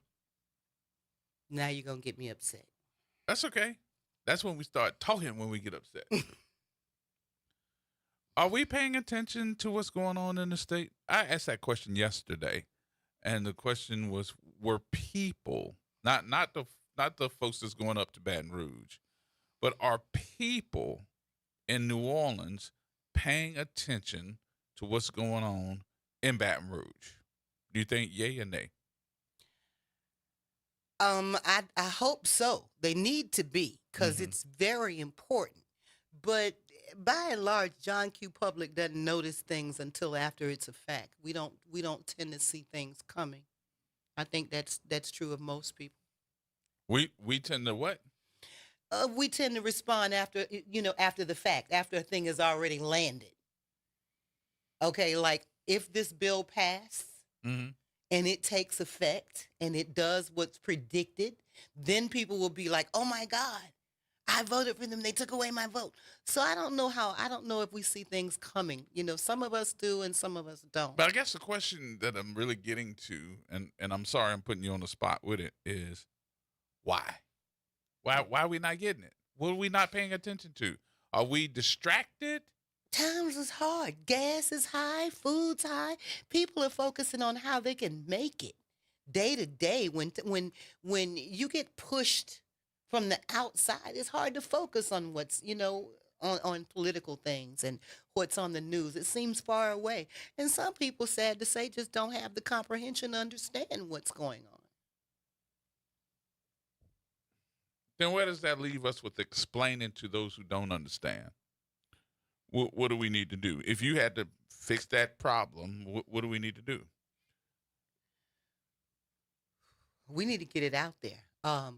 Now you're going to get me upset. That's okay. That's when we start talking when we get upset. Are we paying attention to what's going on in the state? I asked that question yesterday, and the question was: were people not the folks that's going up to Baton Rouge, but are people in New Orleans paying attention to what's going on in Baton Rouge? Do you think yay or nay? I hope so. They need to be, because it's very important. But by and large, John Q. Public doesn't notice things until after it's a fact. We don't tend to see things coming. I think that's true of most people. We tend to what? We tend to respond after the fact, after a thing is already landed. Okay, like if this bill passed and it takes effect and it does what's predicted, then people will be like, oh my God, I voted for them. They took away my vote. So I don't know if we see things coming. Some of us do and some of us don't. But I guess the question that I'm really getting to, and I'm sorry I'm putting you on the spot with it, is why? Why are we not getting it? What are we not paying attention to? Are we distracted? Times is hard. Gas is high. Food's high. People are focusing on how they can make it day to day. When you get pushed from the outside, it's hard to focus on what's, on political things and what's on the news. It seems far away. And some people, sad to say, just don't have the comprehension to understand what's going on. Then where does that leave us with explaining to those who don't understand? What do we need to do? If you had to fix that problem, what do we need to do? We need to get it out there. I'm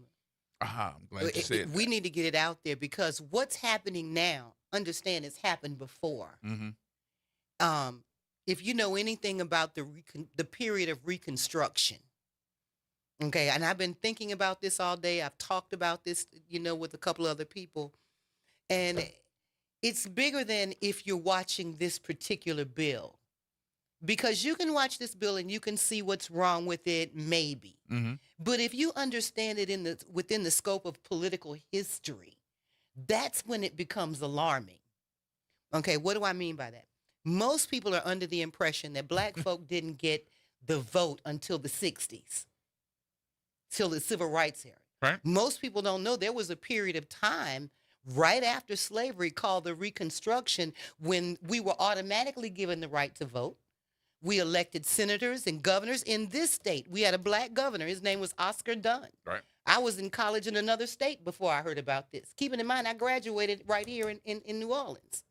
glad you said we need to get it out there because what's happening now, understand, it's happened before. Mm-hmm. If you know anything about the period of Reconstruction, okay, and I've been thinking about this all day. I've talked about this, with a couple other people, and it's bigger than if you're watching this particular bill, because you can watch this bill and you can see what's wrong with it, maybe. Mm-hmm. But if you understand it within the scope of political history, that's when it becomes alarming. Okay, what do I mean by that? Most people are under the impression that black folk didn't get the vote until the 60s, till the civil rights era. Right. Most people don't know there was a period of time right after slavery called the Reconstruction when we were automatically given the right to vote. We elected senators and governors in this state. We had a black governor. His name was Oscar Dunn. Right. I was in college in another state before I heard about this. Keeping in mind, I graduated right here in New Orleans.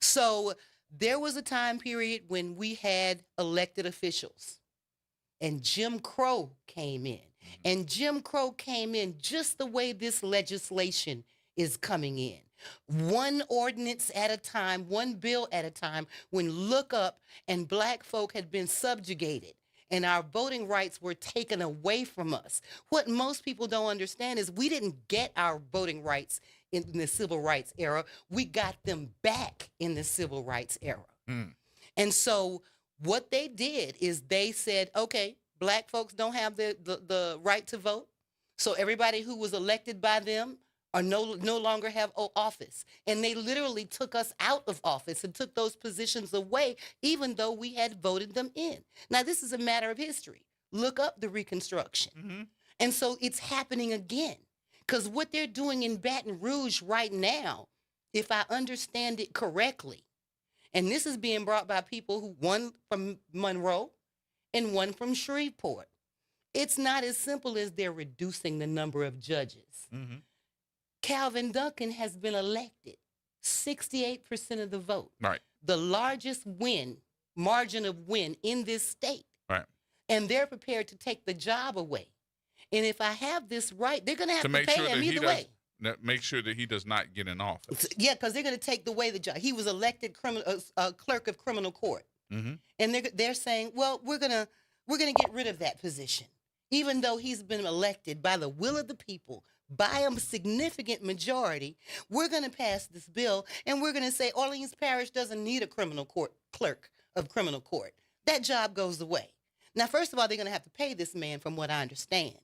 So there was a time period when we had elected officials, and Jim Crow came in. And Jim Crow came in just the way this legislation is coming in. One ordinance at a time, one bill at a time, when look up and black folk had been subjugated and our voting rights were taken away from us. What most people don't understand is we didn't get our voting rights in the civil rights era. We got them back in the civil rights era. Mm. And so what they did is they said, okay, black folks don't have the right to vote. So everybody who was elected by them or no longer have office. And they literally took us out of office and took those positions away, even though we had voted them in. Now, this is a matter of history. Look up the Reconstruction. Mm-hmm. And so it's happening again. Because what they're doing in Baton Rouge right now, if I understand it correctly, and this is being brought by people who, one from Monroe and one from Shreveport, it's not as simple as they're reducing the number of judges. Mm-hmm. Calvin Duncan has been elected, 68% of the vote. Right. The largest margin of win in this state. Right. And they're prepared to take the job away. And if I have this right, they're going to have to pay him either way. Make sure that he does not get in office. Yeah, because they're going to take away the job. He was elected clerk of criminal court. Mm-hmm. And they're saying, well, we're gonna get rid of that position, even though he's been elected by the will of the people, by a significant majority. We're going to pass this bill, and we're going to say Orleans Parish doesn't need a criminal court clerk of criminal court. That job goes away. Now, first of all, they're going to have to pay this man, from what I understand.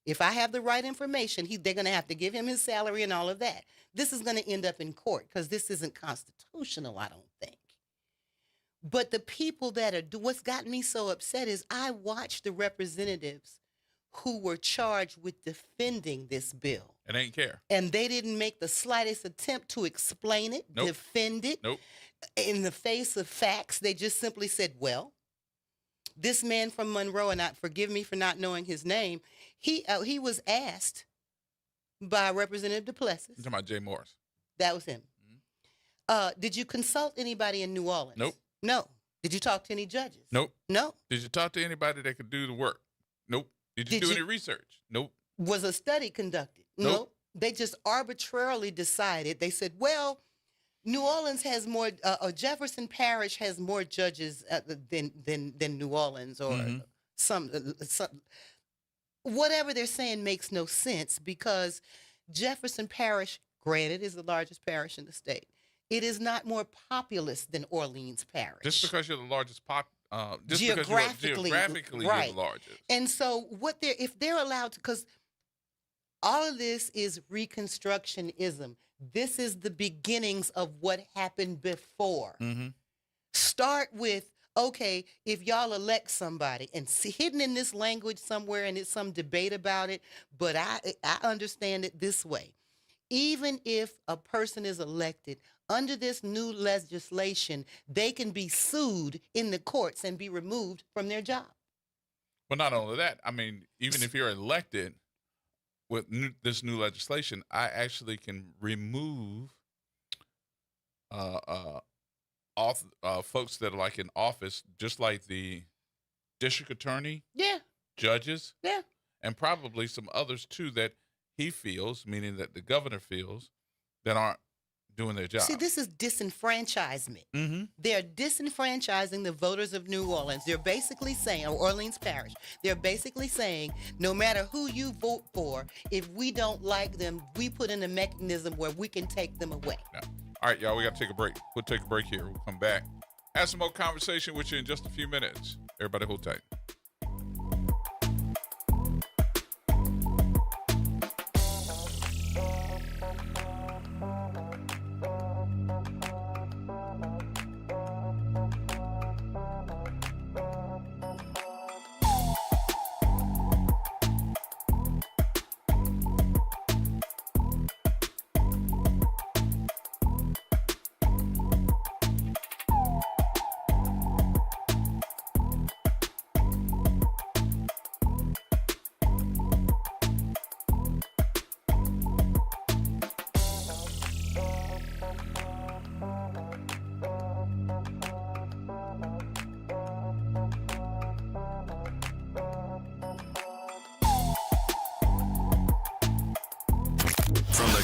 If I have the right information, they're going to have to give him his salary and all of that. This is going to end up in court because this isn't constitutional, I don't think. But the people what's gotten me so upset is I watched the representatives who were charged with defending this bill. It ain't care. And they didn't make the slightest attempt to explain it, Nope. defend it. Nope. In the face of facts, they just simply said, well, this man from Monroe, and forgive me for not knowing his name, he was asked by Representative Duplessis. You're talking about Jay Morris. That was him. Mm-hmm. Did you consult anybody in New Orleans? Nope. No. Did you talk to any judges? Nope. No. Did you talk to anybody that could do the work? Nope. Did you do any research? Nope. Was a study conducted? Nope. They just arbitrarily decided. They said, well, New Orleans has more, Jefferson Parish has more judges than New Orleans, or some. whatever they're saying makes no sense because Jefferson Parish, granted, is the largest parish in the state. It is not more populous than Orleans Parish. Just because you're the largest geographically, geographically right. you're the largest. And so if they're allowed to, because all of this is Reconstructionism. This is the beginnings of what happened before. Mm-hmm. Start with, okay, if y'all elect somebody, and hidden in this language somewhere, and it's some debate about it, but I understand it this way. Even if a person is elected, under this new legislation, they can be sued in the courts and be removed from their job. Well, not only that, I mean, even if you're elected with this new legislation, I actually can remove folks that are like in office, just like the district attorney, judges, and probably some others too that he feels, meaning that the governor feels, that aren't doing their job. See, this is disenfranchisement. Mm-hmm. They're disenfranchising the voters of New Orleans. They're basically saying, or Orleans Parish, they're basically saying, no matter who you vote for, if we don't like them, we put in a mechanism where we can take them away. Yeah. All right, y'all, we got to take a break. We'll take a break here. We'll come back. Have some more conversation with you in just a few minutes. Everybody hold tight.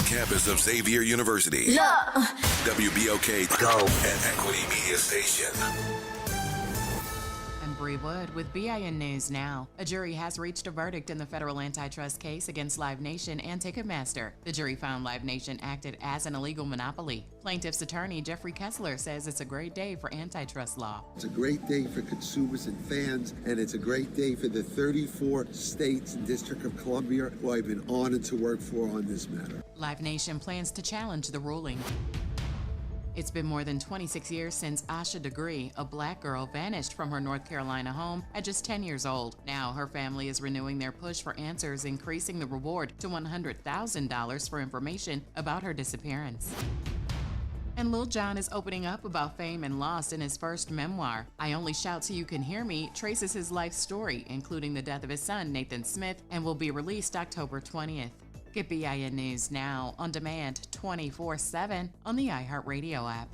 Campus of Xavier University. WBOK Go and Equity Media Station. I'm Bree Wood with BIN News Now. A jury has reached a verdict in the federal antitrust case against Live Nation and Ticketmaster. The jury found Live Nation acted as an illegal monopoly. Plaintiff's attorney Jeffrey Kessler says it's a great day for antitrust law. It's a great day for consumers and fans, and it's a great day for the 34 states and District of Columbia who I've been honored to work for on this matter. Live Nation plans to challenge the ruling. It's been more than 26 years since Asha Degree, a black girl, vanished from her North Carolina home at just 10 years old. Now her family is renewing their push for answers, increasing the reward to $100,000 for information about her disappearance. And Lil Jon is opening up about fame and loss in his first memoir. I Only Shout So You Can Hear Me traces his life story, including the death of his son, Nathan Smith, and will be released October 20th. Get BIN News Now on demand 24/7 on the iHeartRadio app.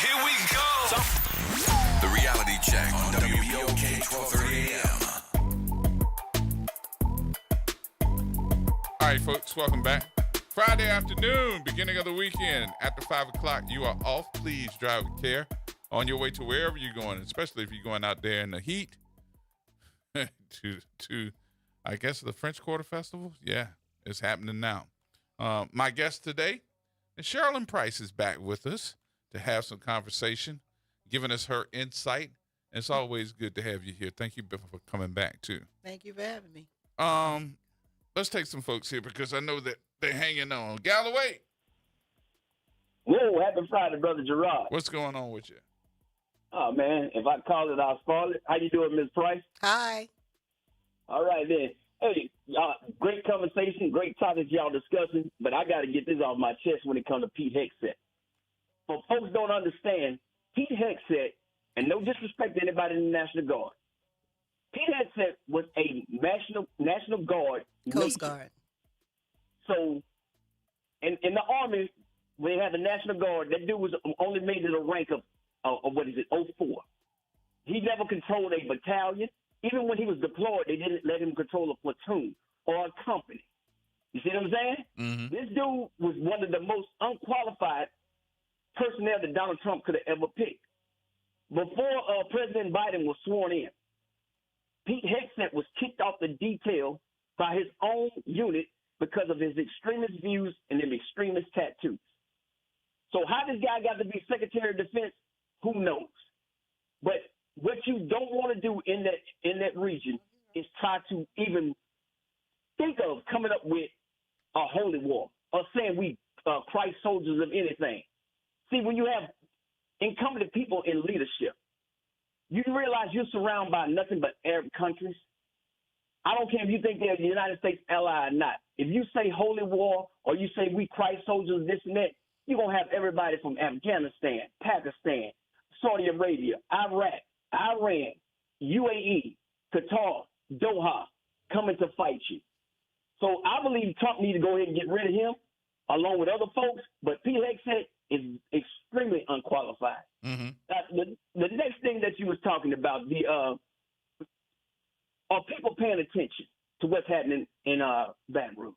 Here we go. The reality check on WBOK 1230 AM. All right, folks, welcome back. Friday afternoon, beginning of the weekend. After 5 o'clock, you are off. Please drive with care on your way to wherever you're going, especially if you're going out there in the heat. to I guess the French Quarter Festival. Yeah, it's happening now. My guest today, Sherilyn Price, is back with us to have some conversation, giving us her insight. It's always good to have you here. Thank you for coming back too. Thank you for having me. Let's take some folks here because I know that they're hanging on. Galloway. Whoa, happy Friday, brother Gerod. What's going on with you? Oh, man, if I call it, I'll spoil it. How you doing, Ms. Price? Hi. All right, then. Hey, y'all, great conversation, great topics y'all discussing, but I got to get this off my chest when it comes to Pete Hegseth. For folks don't understand, Pete Hegseth, and no disrespect to anybody in the National Guard, Pete Hegseth was a National Guard. Coast Guard. So, in the Army, when they had the National Guard, that dude was only made it a rank of 04. He never controlled a battalion. Even when he was deployed, they didn't let him control a platoon or a company. You see what I'm saying? Mm-hmm. This dude was one of the most unqualified personnel that Donald Trump could have ever picked. before President Biden was sworn in, Pete Hegseth was kicked off the detail by his own unit because of his extremist views and them extremist tattoos. So how this guy got to be Secretary of Defense, who knows? But what you don't want to do in that region is try to even think of coming up with a holy war or saying we Christ soldiers of anything. See, when you have incompetent people in leadership, you realize you're surrounded by nothing but Arab countries. I don't care if you think they're the United States ally or not. If you say holy war or you say we Christ soldiers, this and that, you're going to have everybody from Afghanistan, Pakistan, Saudi Arabia, Iraq, Iran, UAE, Qatar, Doha coming to fight you. So I believe Trump needs to go ahead and get rid of him along with other folks, but Pete Hegseth is extremely unqualified. Mm-hmm. The next thing that you was talking about, are people paying attention to what's happening in Baton Rouge?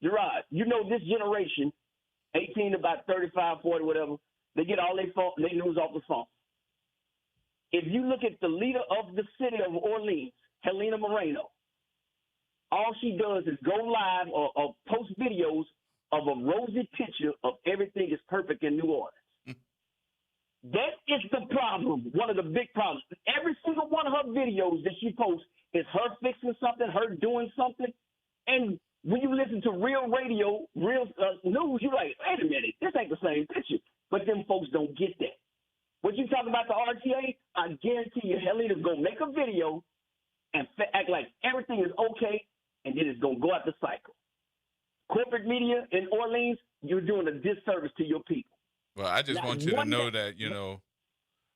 Gerard, you know this generation, 18 to about 35, 40, whatever, they get all their news off the phone. If you look at the leader of the city of Orleans, Helena Moreno, all she does is go live or post videos of a rosy picture of everything is perfect in New Orleans. That is the problem, one of the big problems. Every single one of her videos that she posts is her fixing something, her doing something. And when you listen to real radio, real news, you're like, wait a minute, this ain't the same picture. But them folks don't get that. What you talk about the RTA, I guarantee you Helena's going to make a video and act like everything is okay, and then it's going to go out the cycle. Corporate media in Orleans, you're doing a disservice to your people. Well, I just want you to know that,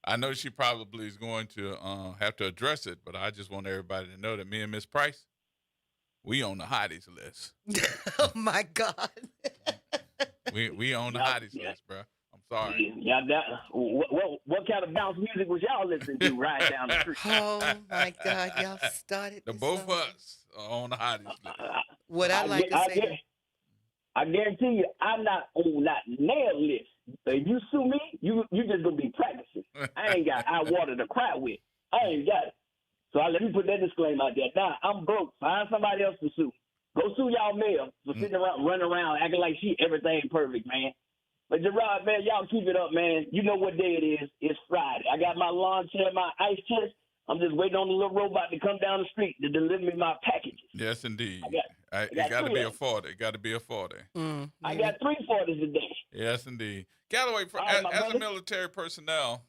I know she probably is going to have to address it, but I just want everybody to know that me and Miss Price, we on the hotties list. Oh, my God. we on the hotties list, bro. I'm sorry. Yeah, what kind of bounce music was y'all listening to right down the street? Oh, my God. Y'all started the both of us are on the hotties list. What I like to say... I guarantee you, I'm not on that nail list. If you sue me, you just gonna be practicing. I ain't got I water to cry with. I ain't got it. So let me put that disclaimer out there. Now I'm broke. Find somebody else to sue. Go sue y'all mayor for sitting around, running around, acting like everything perfect, man. But Gerard, man, y'all keep it up, man. You know what day it is. It's Friday. I got my lawn chair, my ice chest. I'm just waiting on the little robot to come down the street to deliver me my packages. Yes, indeed. It got to be a 40. It got to be a 40. I got 3 40s a day. Yes, indeed. Galloway, as a military personnel,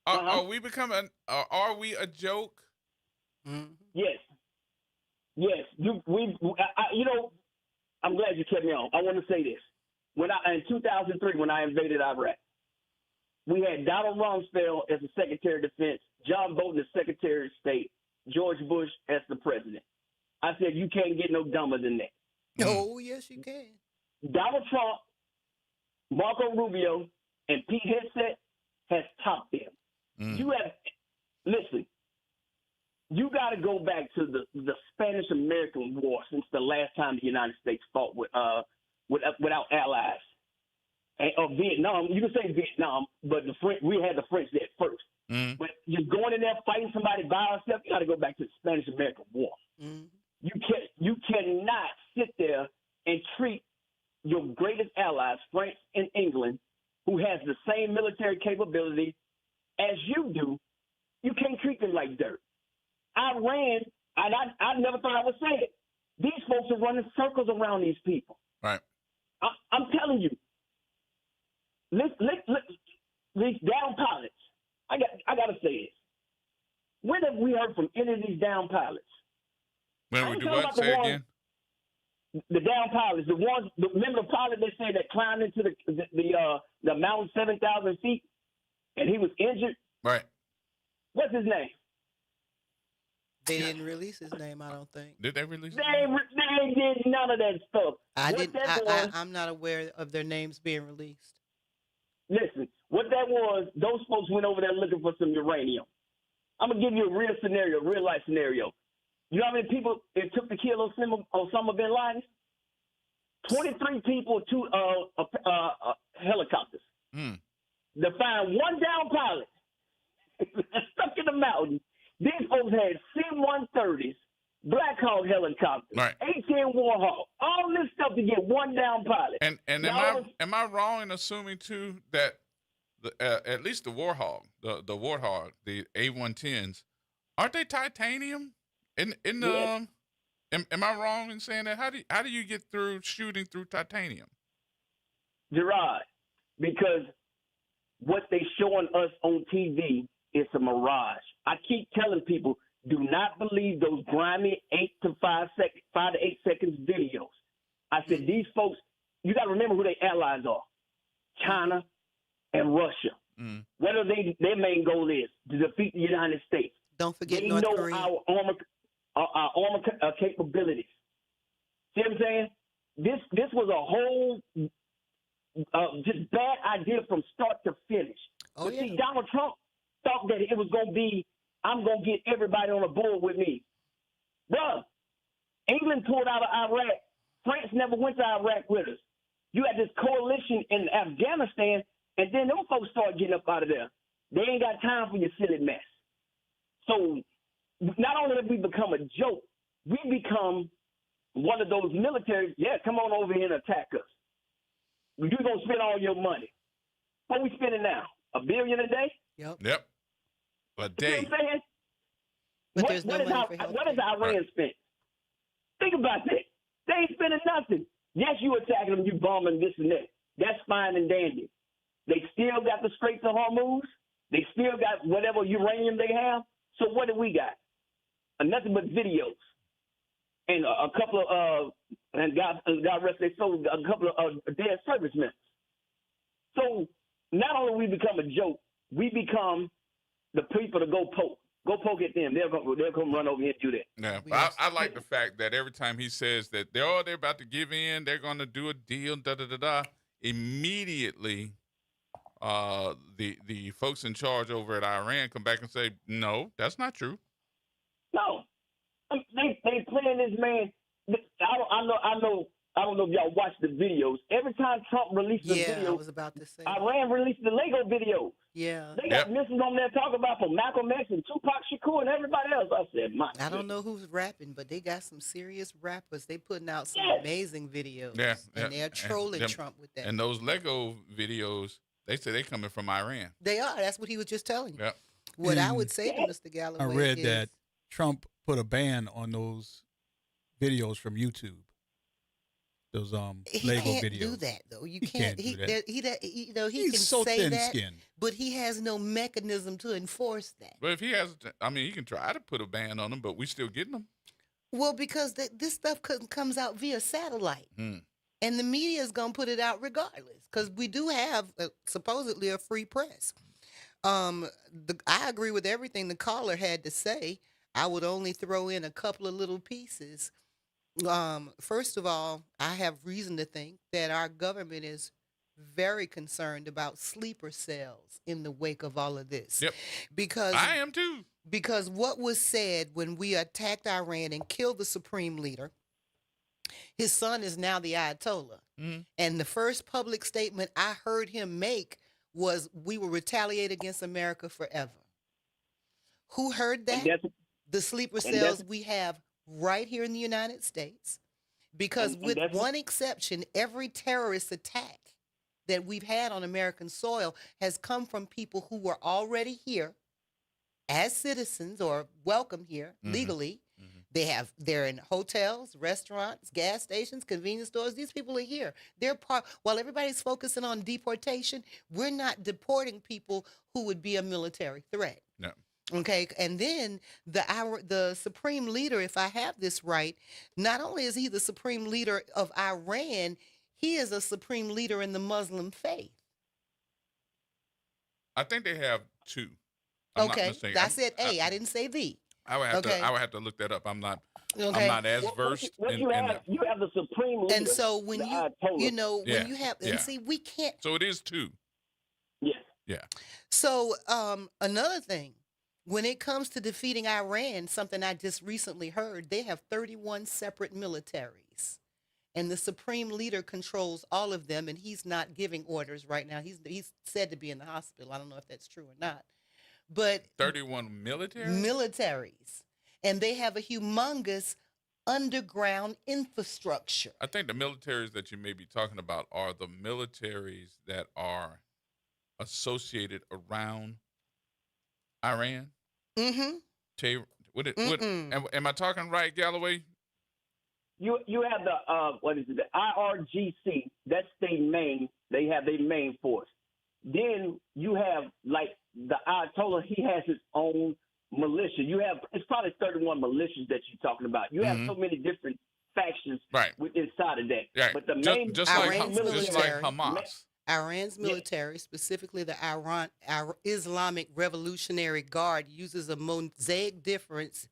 are we becoming? Are we a joke? Yes. Yes. I'm glad you kept me on. I want to say this. In 2003, when I invaded Iraq, we had Donald Rumsfeld as the Secretary of Defense, John Bolton as Secretary of State, George Bush as the President. I said, you can't get no dumber than that. Oh, yes, you can. Donald Trump, Marco Rubio, and Pete Hegseth has topped them. Listen, you got to go back to the Spanish-American War since the last time the United States fought without allies. Or Vietnam, you can say Vietnam, but we had the French there first. But just going in there fighting somebody by ourselves, you got to go back to the Spanish-American War. You cannot sit there and treat your greatest allies, France and England, who has the same military capability as you do. You can't treat them like dirt. Iran, and I never thought I would say it. These folks are running circles around these people. Right. I'm telling you. These down pilots. I got to say this. When have we heard from any of these down pilots? When we do what? Say again. The down pilots, remember the pilot they say that climbed into the mountain 7,000 feet, and he was injured. Right. What's his name? They didn't release his name, I don't think. Did they release his name? They did none of that stuff. I'm not aware of their names being released. Listen, what that was, those folks went over there looking for some uranium. I'm going to give you a real life scenario. You know how many people it took to kill Osama bin Laden? 23 people, 2 helicopters. To find one down pilot stuck in the mountains. These folks had C-130s, Black Hawk helicopters, Right. A-10 Warhawk, all this stuff to get one down pilot. And am I wrong in assuming too that at least the Warhawk, the Warthog, the A110s, aren't they titanium? In the Yes. am I wrong in saying that? How do you get through shooting through titanium? Gerard, because what they showing us on TV is a mirage. I keep telling people, do not believe those grimy 5 to 8 seconds videos. I said, these folks, you got to remember who their allies are. China and Russia. What are their main goal is? To defeat the United States. Don't forget they North know Korea. our armor capabilities. See what I'm saying? This was a whole just bad idea from start to finish. But see, Donald Trump thought that it was going to be, I'm going to get everybody on a board with me. Bruh, England pulled out of Iraq. France never went to Iraq with us. You had this coalition in Afghanistan, and then them folks started getting up out of there. They ain't got time for your silly mess. So not only have we become a joke, we become one of those militaries, come on over here and attack us. You're going to spend all your money. What we spending now? $1 billion a day? Yep. A day. You know what I'm saying? But there's no money for health what is Iran spent? Think about that. They ain't spending nothing. Yes, you attacking them, you bombing this and that. That's fine and dandy. They still got the Straits of Hormuz. They still got whatever uranium they have. So what do we got? Nothing but videos. And a couple of, and God rest their soul, a couple of dead servicemen. So not only we become a joke, we become the people to go poke. Go poke at them. They'll come run over here and do that. Yeah, but I like the fact that every time he says that they're about to give in, they're going to do a deal, immediately the folks in charge over at Iran come back and say, no, that's not true. No, they playing this man. I don't know if y'all watched the videos. Every time Trump released a video, I was about to say. Iran released the Lego video. Yeah. They got missiles on there talking about from Malcolm X and Tupac Shakur and everybody else. I said, I don't know who's rapping, but they got some serious rappers. They putting out some amazing videos. Yeah. And they're trolling Trump with that. And those Lego videos, they say they coming from Iran. They are. That's what he was just telling you. Yeah. What I would say to Mr. Galloway I read is, that Trump put a ban on those videos from YouTube. Those he Lego can't videos. do that though. You He can't. do that. He He's can so say that, thin-skinned. but he has no mechanism to enforce that. But if he has, he can try to put a ban on them, but we still getting them. Well, because this stuff comes out via satellite, and the media is gonna put it out regardless. Because we do have supposedly a free press. I agree with everything the caller had to say. I would only throw in a couple of little pieces. First of all, I have reason to think that our government is very concerned about sleeper cells in the wake of all of this. Yep. Because I am too. Because what was said when we attacked Iran and killed the supreme leader, his son is now the Ayatollah. And the first public statement I heard him make was, we will retaliate against America forever. Who heard that? The sleeper cells we have right here in the United States, because with one exception, every terrorist attack that we've had on American soil has come from people who were already here as citizens or welcome here legally. They're in hotels, restaurants, gas stations, convenience stores. These people are here. They're while everybody's focusing on deportation, we're not deporting people who would be a military threat. No. Okay, and then the supreme leader, if I have this right, not only is he the supreme leader of Iran, he is a supreme leader in the Muslim faith. I think they have two. Okay, I said A. I didn't say the. I would have to look that up. I'm not as versed in that. You have the supreme leader. And so when when you have, and see, we can't. So it is two. Yes. Yeah. So another thing. When it comes to defeating Iran, something I just recently heard, they have 31 separate militaries. And the supreme leader controls all of them, and he's not giving orders right now. He's said to be in the hospital. I don't know if that's true or not. but 31 militaries, and they have a humongous underground infrastructure. I think the militaries that you may be talking about are the militaries that are associated around Iran. Mm-hmm. Am I talking right, Galloway? You have the what is it? The IRGC. That's their main. They have their main force. Then you have like the Ayatollah. He has his own militia. You have it's probably 31 militias that you're talking about. You have so many different factions inside of that. Right. But the main just like Hamas. Iran's military, specifically the Islamic Revolutionary Guard, uses a mosaic deference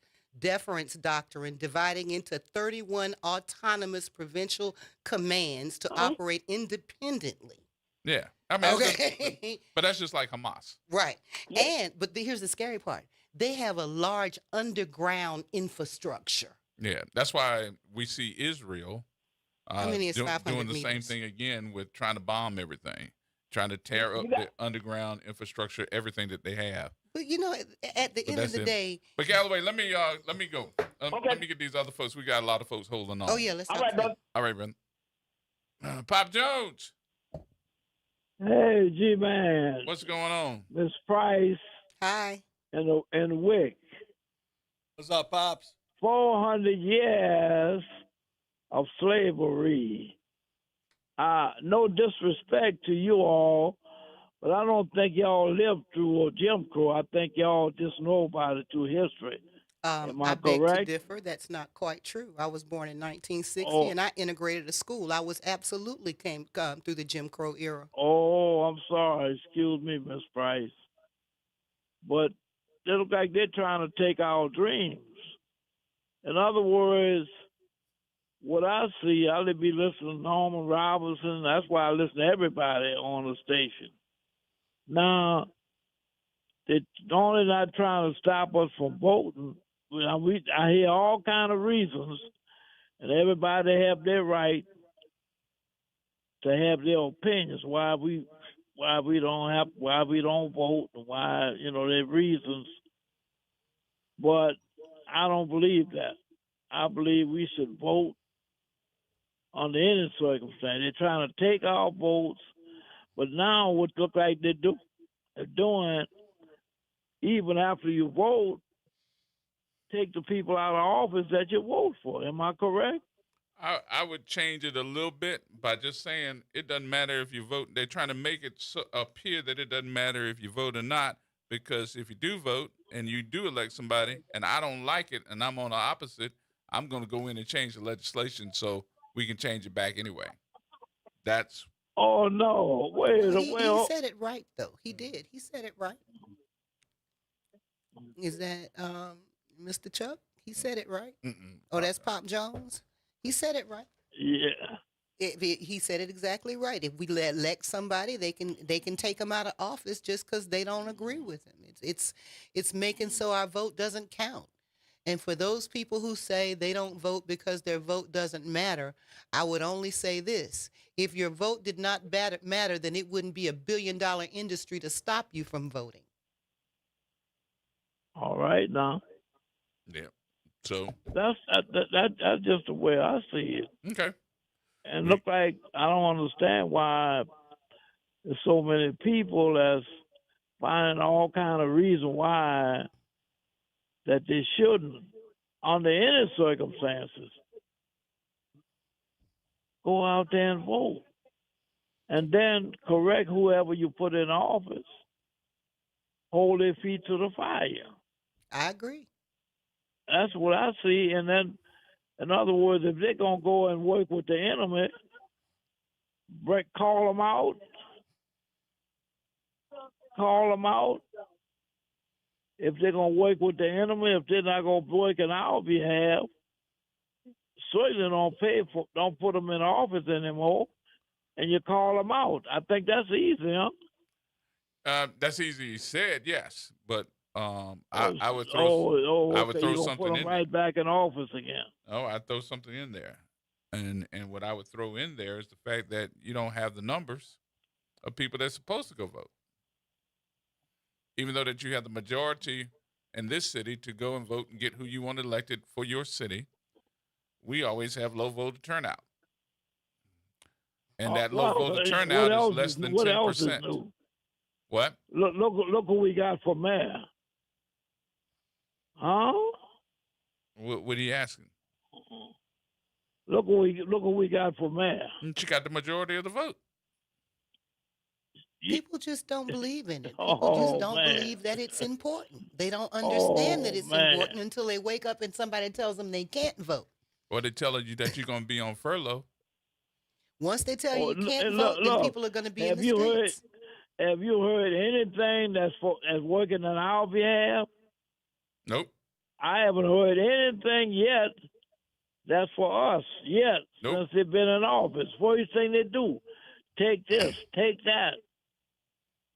doctrine dividing into 31 autonomous provincial commands to operate independently. Yeah. I mean, okay. But that's just like Hamas. Right. But here's the scary part. They have a large underground infrastructure. Yeah. That's why we see Israel doing the same thing again with trying to bomb everything, trying to tear up the underground infrastructure, everything that they have. But you know, at the end of the day. But Galloway, let me go. Let me get these other folks. We got a lot of folks holding on. Oh yeah, let's. All right, brother. All right, brother. Pop Jones. Hey, G-Man. What's going on? Miss Price. Hi. And Wick. What's up, Pops? 400 years of slavery. No disrespect to you all, but I don't think y'all lived through Jim Crow. I think y'all just know about it through history. Am I beg correct? to differ. That's not quite true. I was born in 1960, and I integrated a school. I was absolutely came through the Jim Crow era. Oh, I'm sorry. Excuse me, Miss Price. But it looks like they're trying to take our dreams. In other words, what I see, I'll be listening to Norman Robinson. That's why I listen to everybody on the station. Now, they're only not trying to stop us from voting. I hear all kind of reasons, and everybody have their right to have their opinions why we don't vote, and why their reasons. But I don't believe that. I believe we should vote under any circumstance. They're trying to take our votes, but now what look like they're doing, even after you vote, take the people out of office that you vote for. Am I correct? I would change it a little bit by just saying it doesn't matter if you vote. They're trying to make it appear that it doesn't matter if you vote or not, because if you do vote and you do elect somebody and I don't like it and I'm on the opposite, I'm going to go in and change the legislation so we can change it back anyway. That's. Oh, no. He said it right, though. He did. He said it right. Is that Mr. Chuck? He said it right. Oh, that's Pop Jones? He said it right. Yeah. He said it exactly right. If we elect somebody, they can take them out of office just because they don't agree with him. It's making so our vote doesn't count. And for those people who say they don't vote because their vote doesn't matter, I would only say this. If your vote did not matter, then it wouldn't be $1 billion industry to stop you from voting. All right, now. Yeah. So that's just the way I see it. Okay. And look like I don't understand why there's so many people that's finding all kind of reason why that they shouldn't, under any circumstances, go out there and vote. And then correct whoever you put in office, hold their feet to the fire. I agree. That's what I see. And then, in other words, if they're going to go and work with the enemy, call them out. If they're going to work with the enemy, if they're not going to work in our behalf, certainly don't put them in office anymore, and you call them out. I think that's easy, huh? That's easy said, yes, but I would throw. Okay. I would throw something put them in right back in office again. Oh, I'd throw something in there, and what I would throw in there is the fact that you don't have the numbers of people that's supposed to go vote. even though that you have the majority in this city to go and vote and get who you want elected for your city, we always have low voter turnout. And that low voter turnout is less than 10%. What else is new? What? Look who we got for mayor. Huh? What are you asking? Look who we got for mayor. She got the majority of the vote. People just don't believe in it. People just don't believe that it's important. They don't understand that it's important until they wake up and somebody tells them they can't vote. Or they tell you that you're going to be on furlough. Once they tell you you can't vote, then people are going to be in the streets. Have you heard anything that's working on our behalf? Nope. I haven't heard anything yet that's for us yet since they've been in office. First thing they do, take this, take that,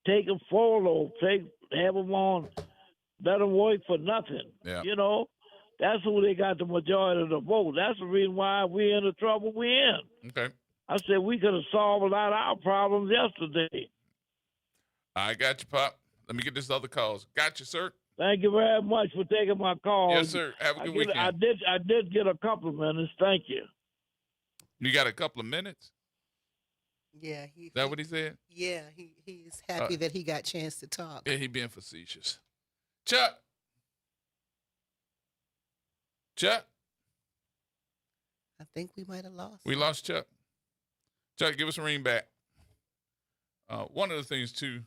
take them furlough, have them on, let them work for nothing. Yeah. You know, that's who they got the majority of the vote. That's the reason why we're in the trouble we're in. Okay. I said we could have solved a lot of our problems yesterday. I got you, Pop. Let me get this other calls. Got you, sir. Thank you very much for taking my call. Yes, sir. Have a good weekend. I did get a couple of minutes. Thank you. You got a couple of minutes? Yeah. Is that what he said? Yeah, he's happy that he got a chance to talk. Yeah, he being facetious. Chuck. I think we might have lost. We lost Chuck. Chuck, give us a ring back. One of the things, too,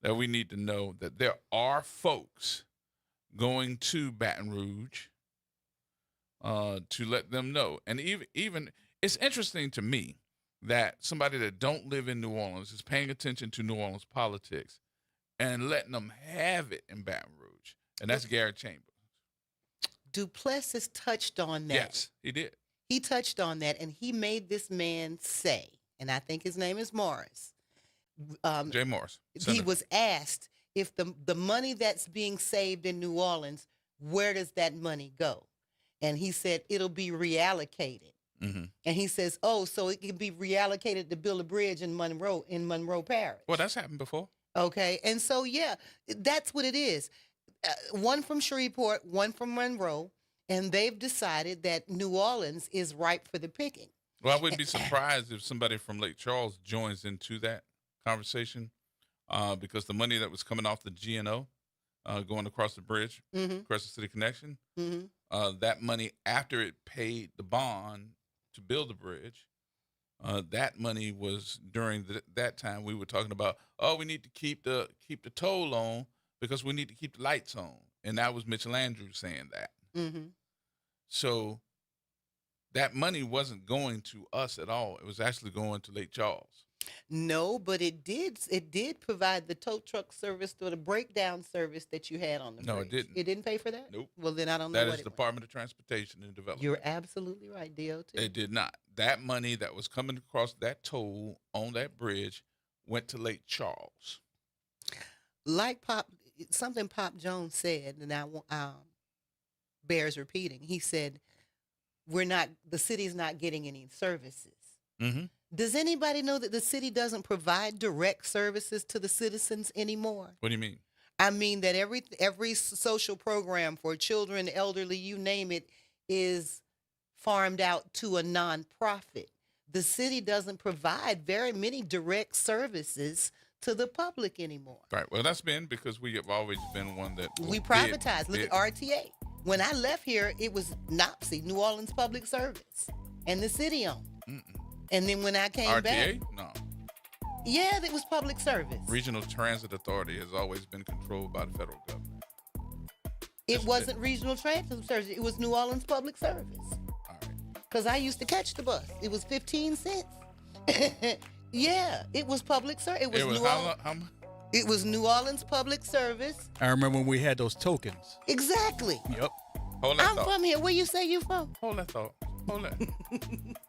that we need to know that there are folks going to Baton Rouge to let them know. And even it's interesting to me that somebody that don't live in New Orleans is paying attention to New Orleans politics and letting them have it in Baton Rouge. And that's Garrett Chambers. Duplessis touched on that. Yes, he did. He touched on that, and he made this man say, and I think his name is Morris. Jay Morris. He was asked if the money that's being saved in New Orleans, where does that money go? And he said, it'll be reallocated. Mm-hmm. And he says, so it can be reallocated to build a bridge in Monroe Parish. Well, that's happened before. Okay. And so, yeah, that's what it is. One from Shreveport, one from Monroe, and they've decided that New Orleans is ripe for the picking. Well, I wouldn't be surprised if somebody from Lake Charles joins into that conversation because the money that was coming off the GNO going across the bridge, across the city connection, that money after it paid the bond to build the bridge, that money was during that time we were talking about, we need to keep the toll on because we need to keep the lights on. And that was Mitchell Andrews saying that. Mm-hmm. So that money wasn't going to us at all. It was actually going to Lake Charles. No, but it did provide the tow truck service or the breakdown service that you had on the bridge. No, it didn't. It didn't pay for that? Nope. Well, then I don't know what it That is Department of Transportation and Development. You're absolutely right, DOT. It did not. That money that was coming across that toll on that bridge went to Lake Charles. Like something Pop Jones said, and I bears repeating. He said, the city's not getting any services. Mm-hmm. Does anybody know that the city doesn't provide direct services to the citizens anymore? What do you mean? I mean that every social program for children, elderly, you name it, is farmed out to a nonprofit. The city doesn't provide very many direct services to the public anymore. Right. Well, that's been because we have always been one that we privatized. Look at RTA. When I left here, it was NOPSI, New Orleans Public Service, and the city owned. And then when I came RTA? back, No. Yeah, it was public service. Regional Transit Authority has always been controlled by the federal government. It wasn't Regional Transit Service. It was New Orleans Public Service. All right. Because I used to catch the bus. It was 15 cents. Yeah, it was public service. It was New Orleans Public Service. I remember when we had those tokens. Exactly. Yep. Hold that I'm thought. from here. Where you say you from? Hold that thought. Hold that.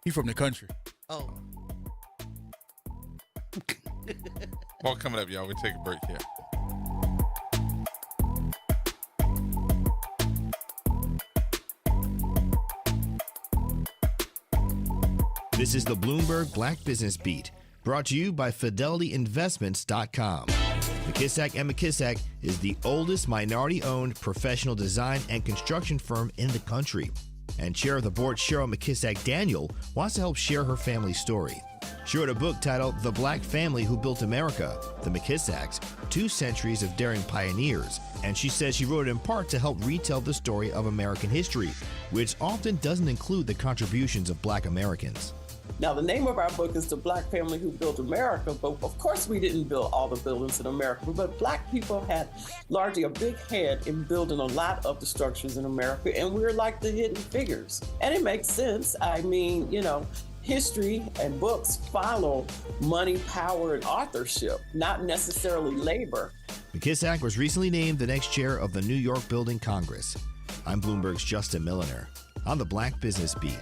He from the country. Oh. Well, coming up, y'all. We take a break here. This is the Bloomberg Black Business Beat, brought to you by FidelityInvestments.com. McKissack & McKissack is the oldest minority-owned professional design and construction firm in the country. And Chair of the Board Cheryl McKissack Daniel wants to help share her family's story. She wrote a book titled The Black Family Who Built America, The McKissacks, 2 centuries of daring pioneers. And she says she wrote it in part to help retell the story of American history, which often doesn't include the contributions of Black Americans. Now, the name of our book is The Black Family Who Built America, but of course we didn't build all the buildings in America, but Black people had largely a big hand in building a lot of the structures in America, and we're like the hidden figures. And it makes sense. I mean, you know, history and books follow money, power, and authorship, not necessarily labor. McKissack was recently named the next chair of the New York Building Congress. I'm Bloomberg's Justin Milliner on the Black Business Beat.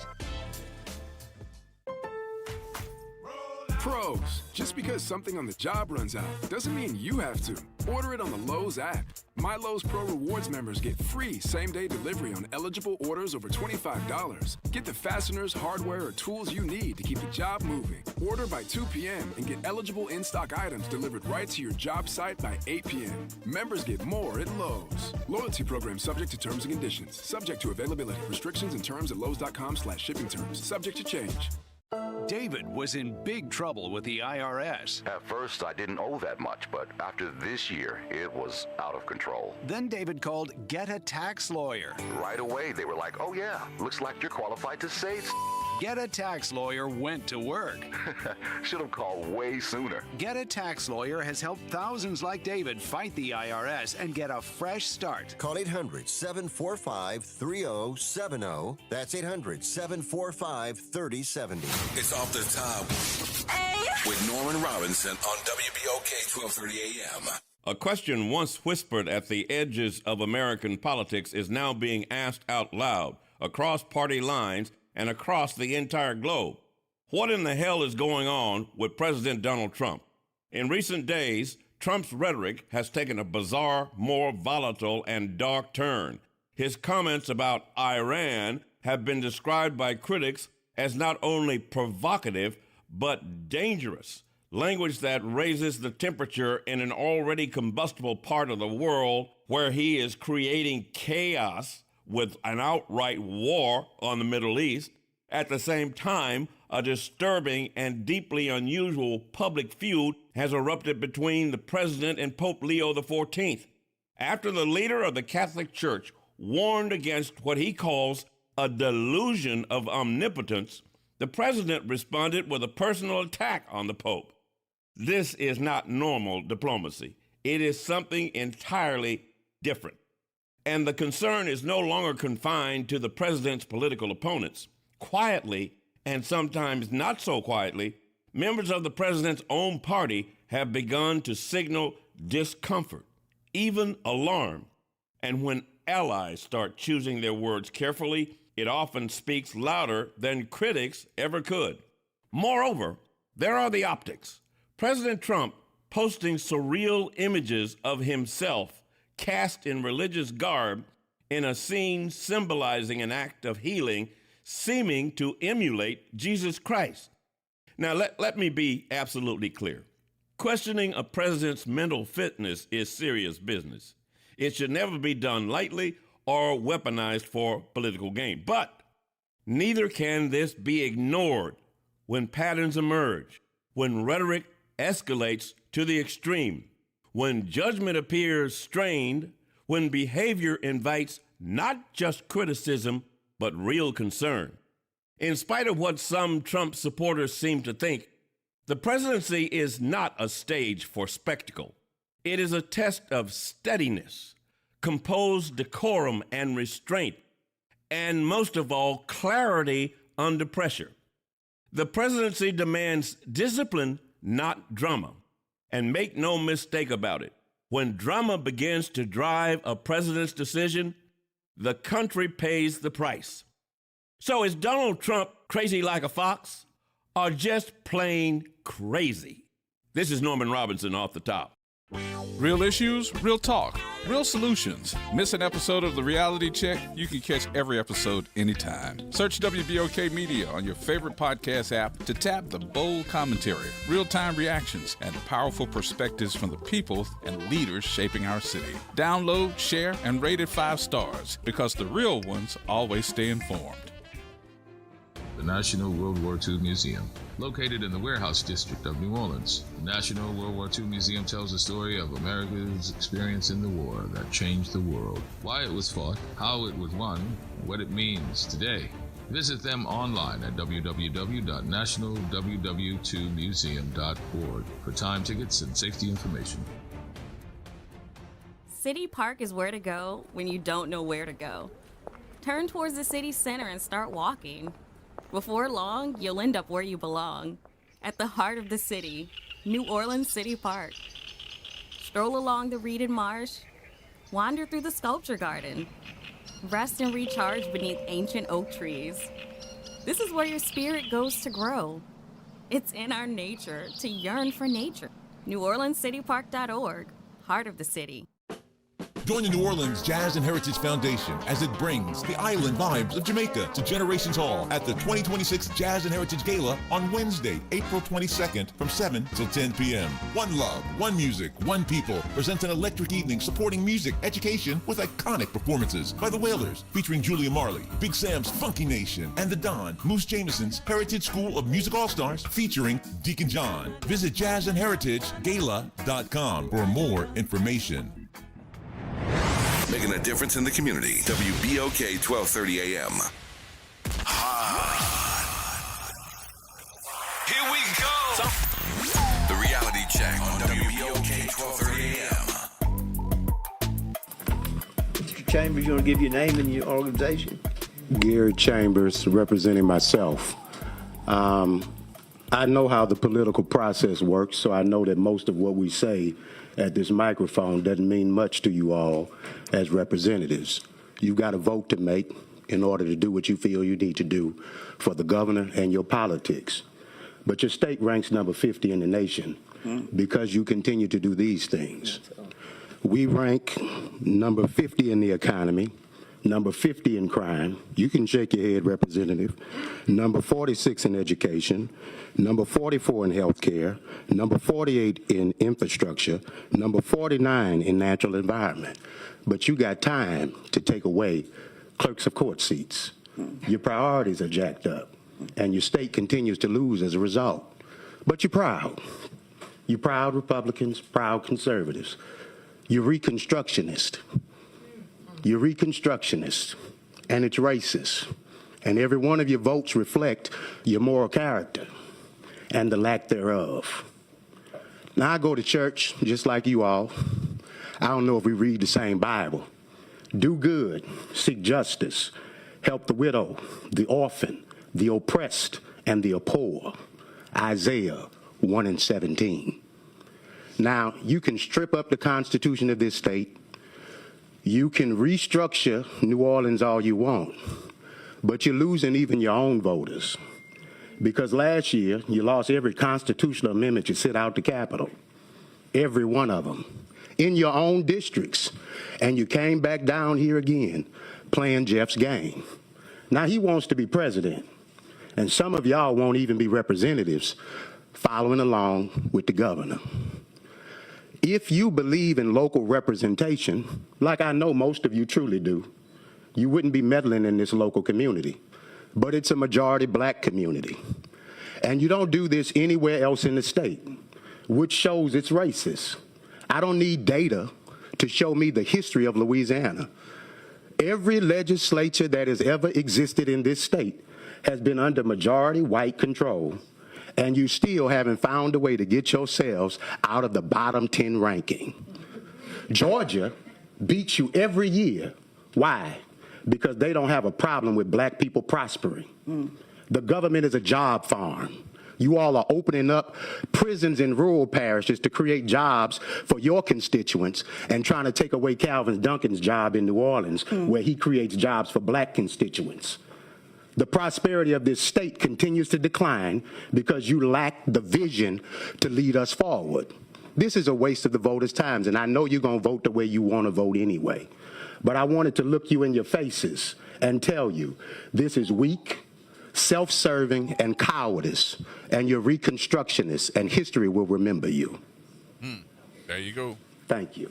Pros, just because something on the job runs out doesn't mean you have to. Order it on the Lowe's app. My Lowe's Pro Rewards members get free same-day delivery on eligible orders over $25. Get the fasteners, hardware, or tools you need to keep the job moving. Order by 2 p.m. and get eligible in-stock items delivered right to your job site by 8 p.m. Members get more at Lowe's. Loyalty program subject to terms and conditions. Subject to availability. Restrictions and terms at lowes.com/shipping terms. Subject to change. David was in big trouble with the IRS. At first, I didn't owe that much, but after this year, it was out of control. Then David called Get a Tax Lawyer. Right away, they were like, oh yeah, looks like you're qualified to say Get a Tax Lawyer went to work. Should have called way sooner. Get a Tax Lawyer has helped thousands like David fight the IRS and get a fresh start. Call 800-745-3070. That's 800-745-3070. It's Off the Top with Norman Robinson on WBOK 1230 AM. A question once whispered at the edges of American politics is now being asked out loud across party lines and across the entire globe. What in the hell is going on with President Donald Trump? In recent days, Trump's rhetoric has taken a bizarre, more volatile and dark turn. His comments about Iran have been described by critics as not only provocative, but dangerous. Language that raises the temperature in an already combustible part of the world where he is creating chaos with an outright war on the Middle East. At the same time, a disturbing and deeply unusual public feud has erupted between the president and Pope Leo XIV. After the leader of the Catholic Church warned against what he calls a delusion of omnipotence, the president responded with a personal attack on the Pope. This is not normal diplomacy. It is something entirely different. And the concern is no longer confined to the president's political opponents. Quietly, and sometimes not so quietly, members of the president's own party have begun to signal discomfort, even alarm. And when allies start choosing their words carefully, it often speaks louder than critics ever could. Moreover, there are the optics. President Trump posting surreal images of himself cast in religious garb in a scene symbolizing an act of healing, seeming to emulate Jesus Christ. Now, let me be absolutely clear. Questioning a president's mental fitness is serious business. It should never be done lightly or weaponized for political gain. But neither can this be ignored when patterns emerge, when rhetoric escalates to the extreme, when judgment appears strained, when behavior invites not just criticism, but real concern. In spite of what some Trump supporters seem to think, the presidency is not a stage for spectacle. It is a test of steadiness, composed decorum and restraint, and most of all, clarity under pressure. The presidency demands discipline, not drama. And make no mistake about it, when drama begins to drive a president's decision, the country pays the price. So is Donald Trump crazy like a fox, or just plain crazy? This is Norman Robinson, Off the Top. Real issues, real talk, real solutions. Miss an episode of The Reality Check? You can catch every episode anytime. Search WBOK Media on your favorite podcast app to tap the bold commentary, real-time reactions, and powerful perspectives from the people and leaders shaping our city. Download, share, and rate it 5 stars because the real ones always stay informed. The National World War II Museum, located in the Warehouse District of New Orleans. The National World War II Museum tells the story of America's experience in the war that changed the world, why it was fought, how it was won, and what it means today. Visit them online at www.nationalww2museum.org for time tickets and safety information. City Park is where to go when you don't know where to go. Turn towards the city center and start walking. Before long, you'll end up where you belong, at the heart of the city, New Orleans City Park. Stroll along the reeded marsh, wander through the sculpture garden, rest and recharge beneath ancient oak trees. This is where your spirit goes to grow. It's in our nature to yearn for nature. NewOrleansCityPark.org, heart of the city. Join the New Orleans Jazz and Heritage Foundation as it brings the island vibes of Jamaica to Generations Hall at the 2026 Jazz and Heritage Gala on Wednesday, April 22nd from 7 till 10 p.m. One love, one music, one people presents an electric evening supporting music, education with iconic performances by the Wailers featuring Julia Marley, Big Sam's Funky Nation, and the Don, Moose Jameson's Heritage School of Music All-Stars featuring Deacon John. Visit jazzandheritagegala.com for more information. Making a difference in the community. WBOK 1230 AM. Here we go. The Reality Check on WBOK 1230 AM. Mr. Chambers, you want to give your name and your organization? Gary Chambers, representing myself. I know how the political process works, so I know that most of what we say at this microphone doesn't mean much to you all as representatives. You've got a vote to make in order to do what you feel you need to do for the governor and your politics. But your state ranks number 50 in the nation because you continue to do these things. We rank number 50 in the economy, number 50 in crime. You can shake your head, Representative. Number 46 in education, number 44 in health care, number 48 in infrastructure, number 49 in natural environment. But you got time to take away clerks of court seats. Your priorities are jacked up, and your state continues to lose as a result. But you're proud. You're proud Republicans, proud conservatives. You're Reconstructionist. You're Reconstructionist, and it's racist. And every one of your votes reflect your moral character and the lack thereof. Now, I go to church just like you all. I don't know if we read the same Bible. Do good, seek justice, help the widow, the orphan, the oppressed, and the poor. Isaiah 1:17. Now, you can strip up the Constitution of this state. You can restructure New Orleans all you want, but you're losing even your own voters. Because last year, you lost every constitutional amendment you sit out the Capitol, every one of them, in your own districts. And you came back down here again, playing Jeff's game. Now he wants to be president, and some of y'all won't even be representatives following along with the governor. If you believe in local representation, like I know most of you truly do, you wouldn't be meddling in this local community. But it's a majority black community. And you don't do this anywhere else in the state, which shows it's racist. I don't need data to show me the history of Louisiana. Every legislature that has ever existed in this state has been under majority white control, and you still haven't found a way to get yourselves out of the bottom 10 ranking. Georgia beats you every year. Why? Because they don't have a problem with black people prospering. The government is a job farm. You all are opening up prisons in rural parishes to create jobs for your constituents and trying to take away Calvin Duncan's job in New Orleans, where he creates jobs for black constituents. The prosperity of this state continues to decline because you lack the vision to lead us forward. This is a waste of the voters' times, and I know you're going to vote the way you want to vote anyway. But I wanted to look you in your faces and tell you this is weak, self-serving, and cowardice, and you're reconstructionists, and history will remember you. There you go. Thank you.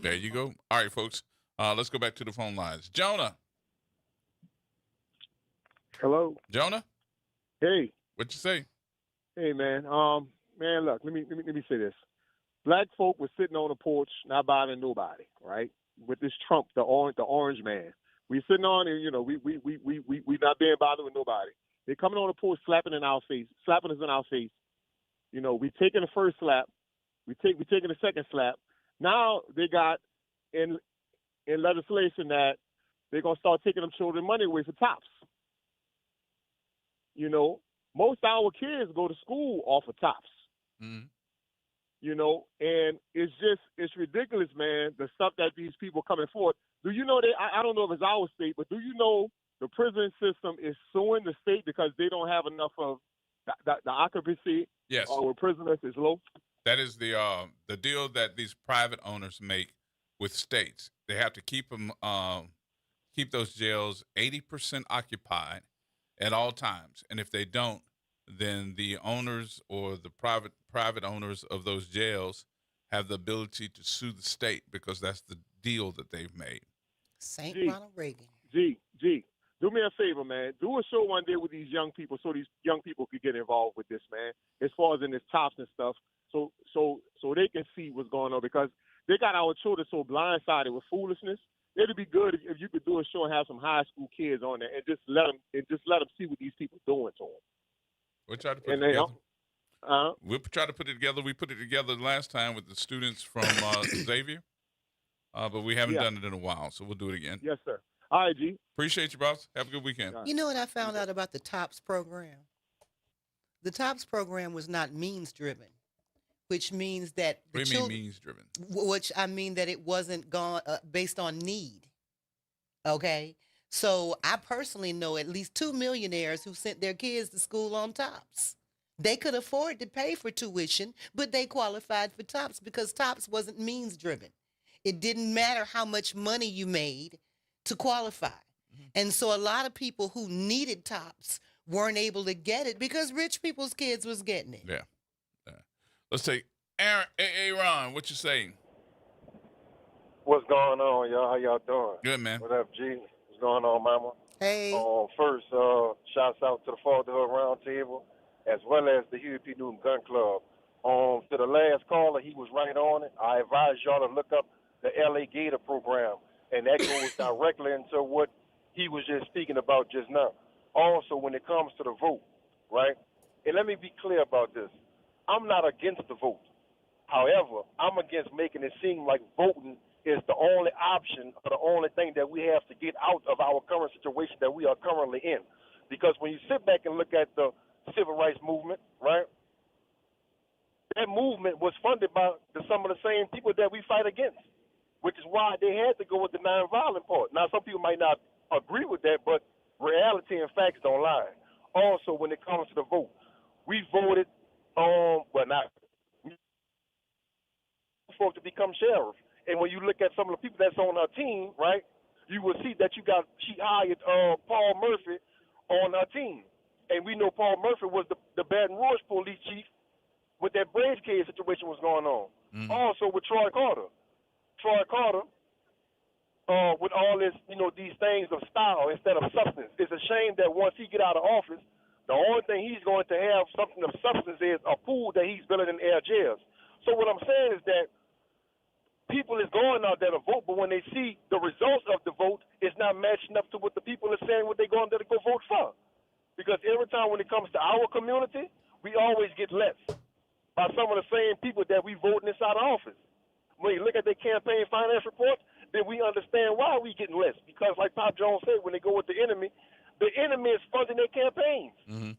There you go. All right, folks. Let's go back to the phone lines. Jonah. Hello. Jonah. Hey. What you say? Hey, man. Man, look. Let me say this. Black folk were sitting on the porch, not bothering nobody, right? With this Trump, the orange man. We sitting on it, you know. We not being bothered with nobody. They coming on the porch, slapping us in our face. You know, we taking the first slap. We taking the second slap. Now they got in legislation that they're gonna start taking them children money away for tops. You know, most of our kids go to school off of tops. Mm-hmm. You know, and it's ridiculous, man, the stuff that these people coming forward. Do you know I don't know if it's our state, but do you know the prison system is suing the state because they don't have enough of the occupancy? Yes. With prisoners is low. That is the deal that these private owners make with states. They have to keep them keep those jails 80% occupied at all times, and if they don't, then the owners or the private owners of those jails have the ability to sue the state because that's the deal that they've made. St. Ronald Reagan. G, do me a favor, man. Do a show one day with these young people so these young people could get involved with this, man, as far as in this tops and stuff, so they can see what's going on, because they got our children so blindsided with foolishness. It'd be good if you could do a show and have some high school kids on there and just let them see what these people doing to them. We'll try to put it together. We'll try to put it together. We put it together last time with the students from Xavier, but we haven't done it in a while, so we'll do it again. Yes, sir. All right, G. Appreciate you, boss. Have a good weekend. You know what I found out about the TOPS program? The TOPS program was not means-driven, which means that... What do you mean means-driven? Which I mean that it wasn't based on need, okay? So I personally know at least 2 millionaires who sent their kids to school on TOPS. They could afford to pay for tuition, but they qualified for TOPS because TOPS wasn't means-driven. It didn't matter how much money you made to qualify. Mm-hmm. And so a lot of people who needed TOPS weren't able to get it because rich people's kids was getting it. Yeah. Let's take Aaron, what you saying? What's going on, y'all? How y'all doing? Good, man. What up, G? What's going on, mama? Hey. First, shouts out to the Fatherhood Roundtable, as well as the Huey P. Newton Gun Club. To the last caller, he was right on it. I advise y'all to look up the LA Gator program, and that goes directly into what he was just speaking about just now. Also, when it comes to the vote, right? And let me be clear about this. I'm not against the vote. However, I'm against making it seem like voting is the only option or the only thing that we have to get out of our current situation that we are currently in. Because when you sit back and look at the civil rights movement, right, that movement was funded by some of the same people that we fight against, which is why they had to go with the nonviolent part. Now, some people might not agree with that, but reality and facts don't lie. Also, when it comes to the vote, we voted not folks to become sheriff. And when you look at some of the people that's on her team, right, you will see that she hired Paul Murphy on her team. And we know Paul Murphy was the Baton Rouge police chief with that Braves case situation was going on. Mm-hmm. Also with Troy Carter. With all this, these things of style instead of substance. It's a shame that once he get out of office, the only thing he's going to have something of substance is a pool that he's building in air jails. So what I'm saying is that people is going out there to vote, but when they see the results of the vote, it's not matching up to what the people are saying what they're going there to go vote for. Because every time when it comes to our community, we always get less by some of the same people that we voting inside of office. When you look at their campaign finance reports, then we understand why we getting less. Because like Pop Jones said, when they go with the enemy is funding their campaigns. Mm-hmm.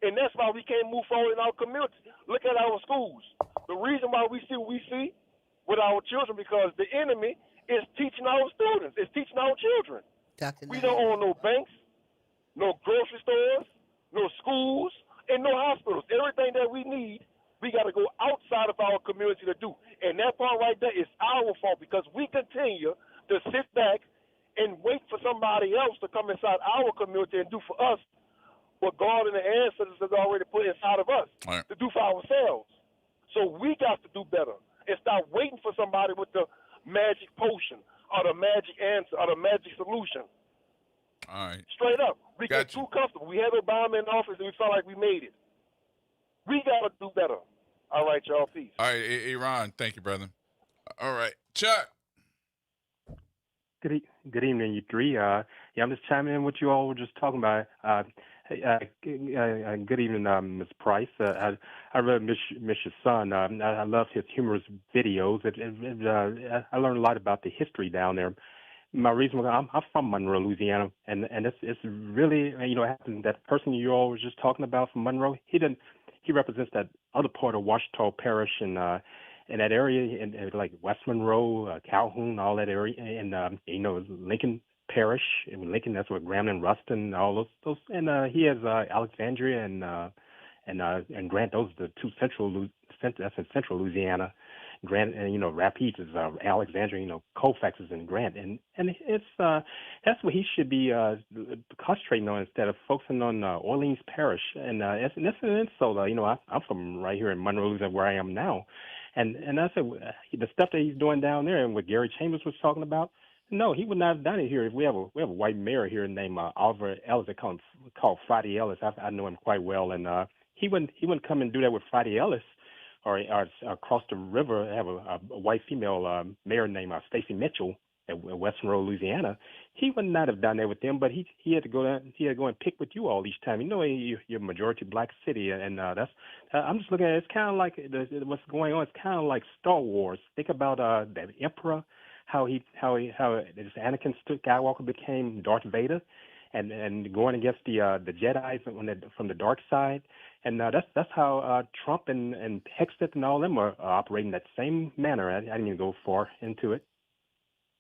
And that's why we can't move forward in our community. Look at our schools. The reason why we see what we see with our children, because the enemy is teaching our students, is teaching our children. We don't own no banks, no grocery stores, no schools, and no hospitals. Everything that we need, We got to go outside of our community to do. And that part right there is our fault because we continue to sit back and wait for somebody else to come inside our community and do for us what God and the ancestors has already put inside of us to do for ourselves. So we got to do better and stop waiting for somebody with the magic potion or the magic answer or the magic solution. All right. Straight up. We get too comfortable. We had Obama in office and we felt like we made it. We got to do better. All right, y'all. Peace. All right, Iran. Thank you, brother. All right. Chuck. Good evening, you three. Yeah, I'm just chiming in what you all were just talking about. Good evening, Ms. Price. I really miss your son. I love his humorous videos. I learned a lot about the history down there. My reason was I'm from Monroe, Louisiana, and it's really, you know, happened. That person you all were just talking about from Monroe, he represents that other part of Washita Parish and in that area, in like West Monroe, Calhoun, all that area, and you know, Lincoln Parish, in Lincoln. That's where Graham and Ruston, all those, and he has Alexandria and Grant. Those are the two that's in central Louisiana. Grant and, you know, Rapides is Alexandria, you know, Colfax is in Grant, and it's that's what he should be concentrating on instead of focusing on Orleans Parish. And it's an insult. You know, I'm from right here in Monroe, Louisiana, where I am now. And I said, the stuff that he's doing down there and what Gary Chambers was talking about, no, he would not have done it here. We have a white mayor here named Oliver Ellis. They call him called Friday Ellis. I know him quite well, and he wouldn't come and do that with Friday Ellis, or across the river have a white female mayor named Stacy Mitchell at West Monroe, Louisiana. He would not have done that with them, but he had to go down. He had to go and pick with you all each time. You know, you're a majority black city, and that's. I'm just looking at it. It's kind of like what's going on. It's kind of like Star Wars. Think about the Emperor, how this Anakin Skywalker became Darth Vader, and going against the Jedi's from the dark side. And that's how Trump and Hexet and all them are operating that same manner. I didn't even go far into it.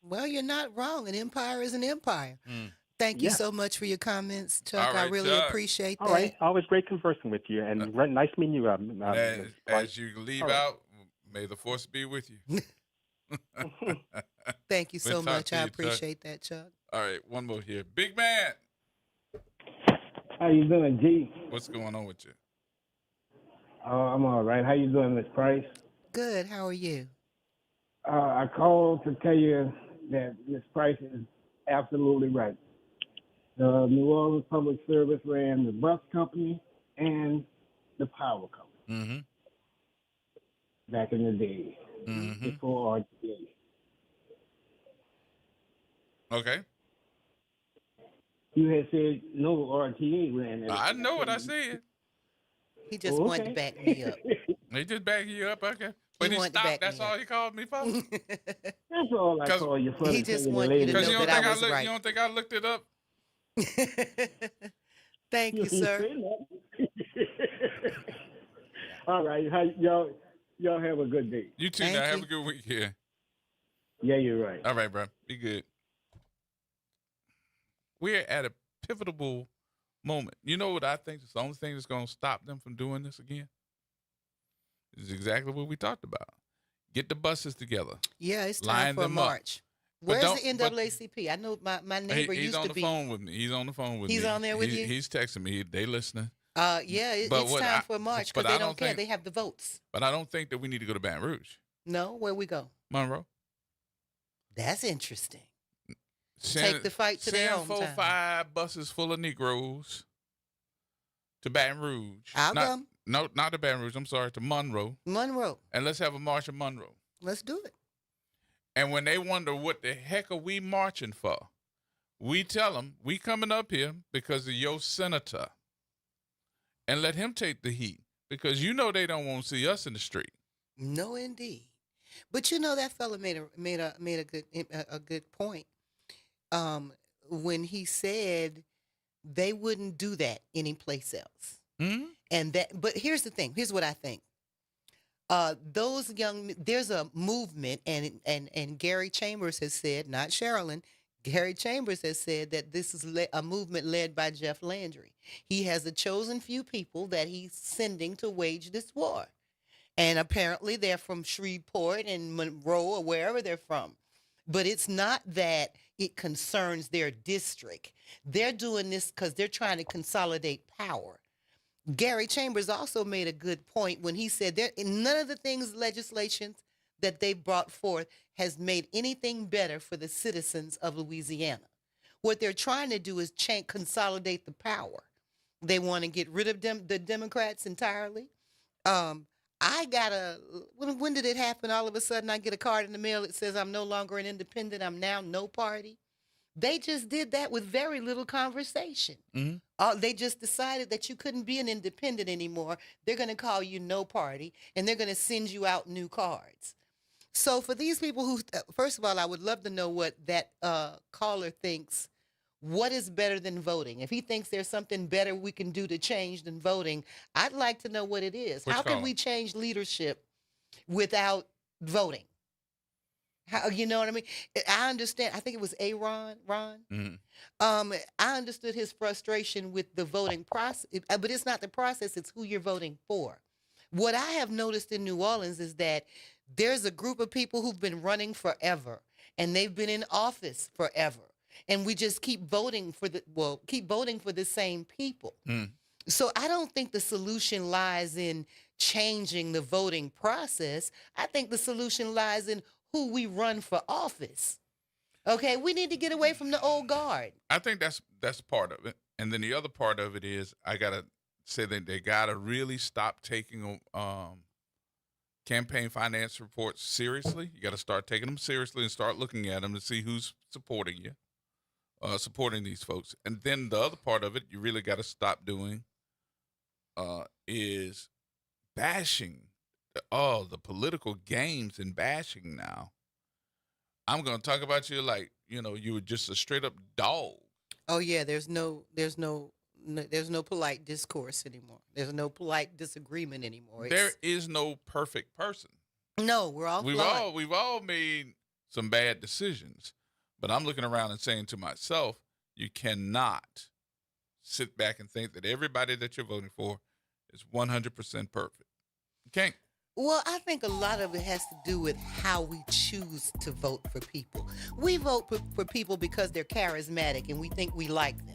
Well, you're not wrong. An empire is an empire. Thank you so much for your comments, Chuck. All right, I really Chuck. appreciate that. All right. Always great conversing with you. And nice meeting you. As you leave out, may the force be with you. Thank you so We'll talk much. to I you, Chuck. appreciate that, Chuck. All right, one more here. Big man. How you doing, G? What's going on with you? I'm all right. How you doing, Miss Price? Good. How are you? I called to tell you that Miss Price is absolutely right. The New Orleans Public Service ran the bus company and the power company back in the day, before RTA. Okay. You had said no RTA ran it. I know what I said. He just wanted to back me up. He just back you up, okay. But he wanted to stopped. back That's me all he called me for. That's all I call you for. He just wanted you to Because know that I was right. You don't think I looked it up? Thank you, sir. All right, y'all have a good day. You too. Now have a good week here. Yeah, you're right. All right, bro. Be good. We're at a pivotal moment. You know what I think is the only thing that's going to stop them from doing this again? Is exactly what we talked about. Get the buses together. Yeah, it's Line time for a them up. march. Where's the NAACP? I know my neighbor used to be. He's on the phone with me. He's on the phone with me. He's on there with you? He's texting me. They listening. Yeah, it's time for a march because they don't care. They have the votes. But I don't think that we need to go to Baton Rouge. No, where we go? Monroe. That's interesting. Take the fight to their own time. 5 buses full of Negroes to Baton Rouge. I'll come. No, not to Baton Rouge. I'm sorry, to Monroe. Monroe. And let's have a march in Monroe. Let's do it. And when they wonder what the heck are we marching for, we tell them we coming up here because of your senator. And let him take the heat because you know they don't want to see us in the street. No, indeed. But you know that fella made a good point when he said they wouldn't do that anyplace else. Mm-hmm. But here's the thing. Here's what I think. There's a movement, and Gary Chambers has said, not Sherilyn, Gary Chambers has said that this is a movement led by Jeff Landry. He has a chosen few people that he's sending to wage this war. And apparently they're from Shreveport and Monroe or wherever they're from. But it's not that it concerns their district. They're doing this because they're trying to consolidate power. Gary Chambers also made a good point when he said none of the legislations that they brought forth has made anything better for the citizens of Louisiana. What they're trying to do is consolidate the power. They want to get rid of the Democrats entirely. When did it happen? All of a sudden I get a card in the mail that says I'm no longer an independent. I'm now no party. They just did that with very little conversation. Mm-hmm. They just decided that you couldn't be an independent anymore. They're going to call you no party, and they're going to send you out new cards. So for these people who, first of all, I would love to know what that caller thinks. What is better than voting? If he thinks there's something better we can do to change than voting, I'd like to know what it is. How can we change leadership without voting? How, you know what I mean? I understand. I think it was Ron. Mm-hmm. I understood his frustration with the voting process, but it's not the process. It's who you're voting for. What I have noticed in New Orleans is that there's a group of people who've been running forever, and they've been in office forever, and we just keep voting for the same people. Mm. So I don't think the solution lies in changing the voting process. I think the solution lies in who we run for office. Okay, we need to get away from the old guard. I think that's part of it. And then the other part of it is I got to say that they got to really stop taking campaign finance reports seriously. You got to start taking them seriously and start looking at them to see who's supporting you, supporting these folks. And then the other part of it you really got to stop doing is bashing. The political games and bashing now. I'm going to talk about you like, you were just a straight up dog. Oh yeah, there's no polite discourse anymore. There's no polite disagreement anymore. There is no perfect person. No, we've all made some bad decisions. But I'm looking around and saying to myself, you cannot sit back and think that everybody that you're voting for is 100% perfect. You can't. Well, I think a lot of it has to do with how we choose to vote for people. We vote for people because they're charismatic and we think we like them.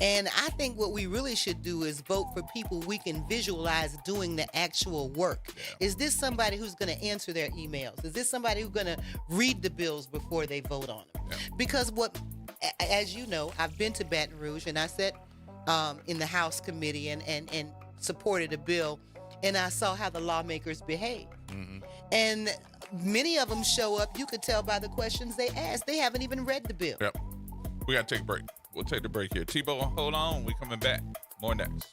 And I think what we really should do is vote for people we can visualize doing the actual work. Yeah. Is this somebody who's going to answer their emails? Is this somebody who's going to read the bills before they vote on them? Yeah. Because as you know, I've been to Baton Rouge and I sat in the House committee and supported a bill. And I saw how the lawmakers behave. Mm-hmm. And many of them show up, you could tell by the questions they ask. They haven't even read the bill. Yep. We got to take a break. We'll take the break here. Tebow, hold on. We coming back. More next.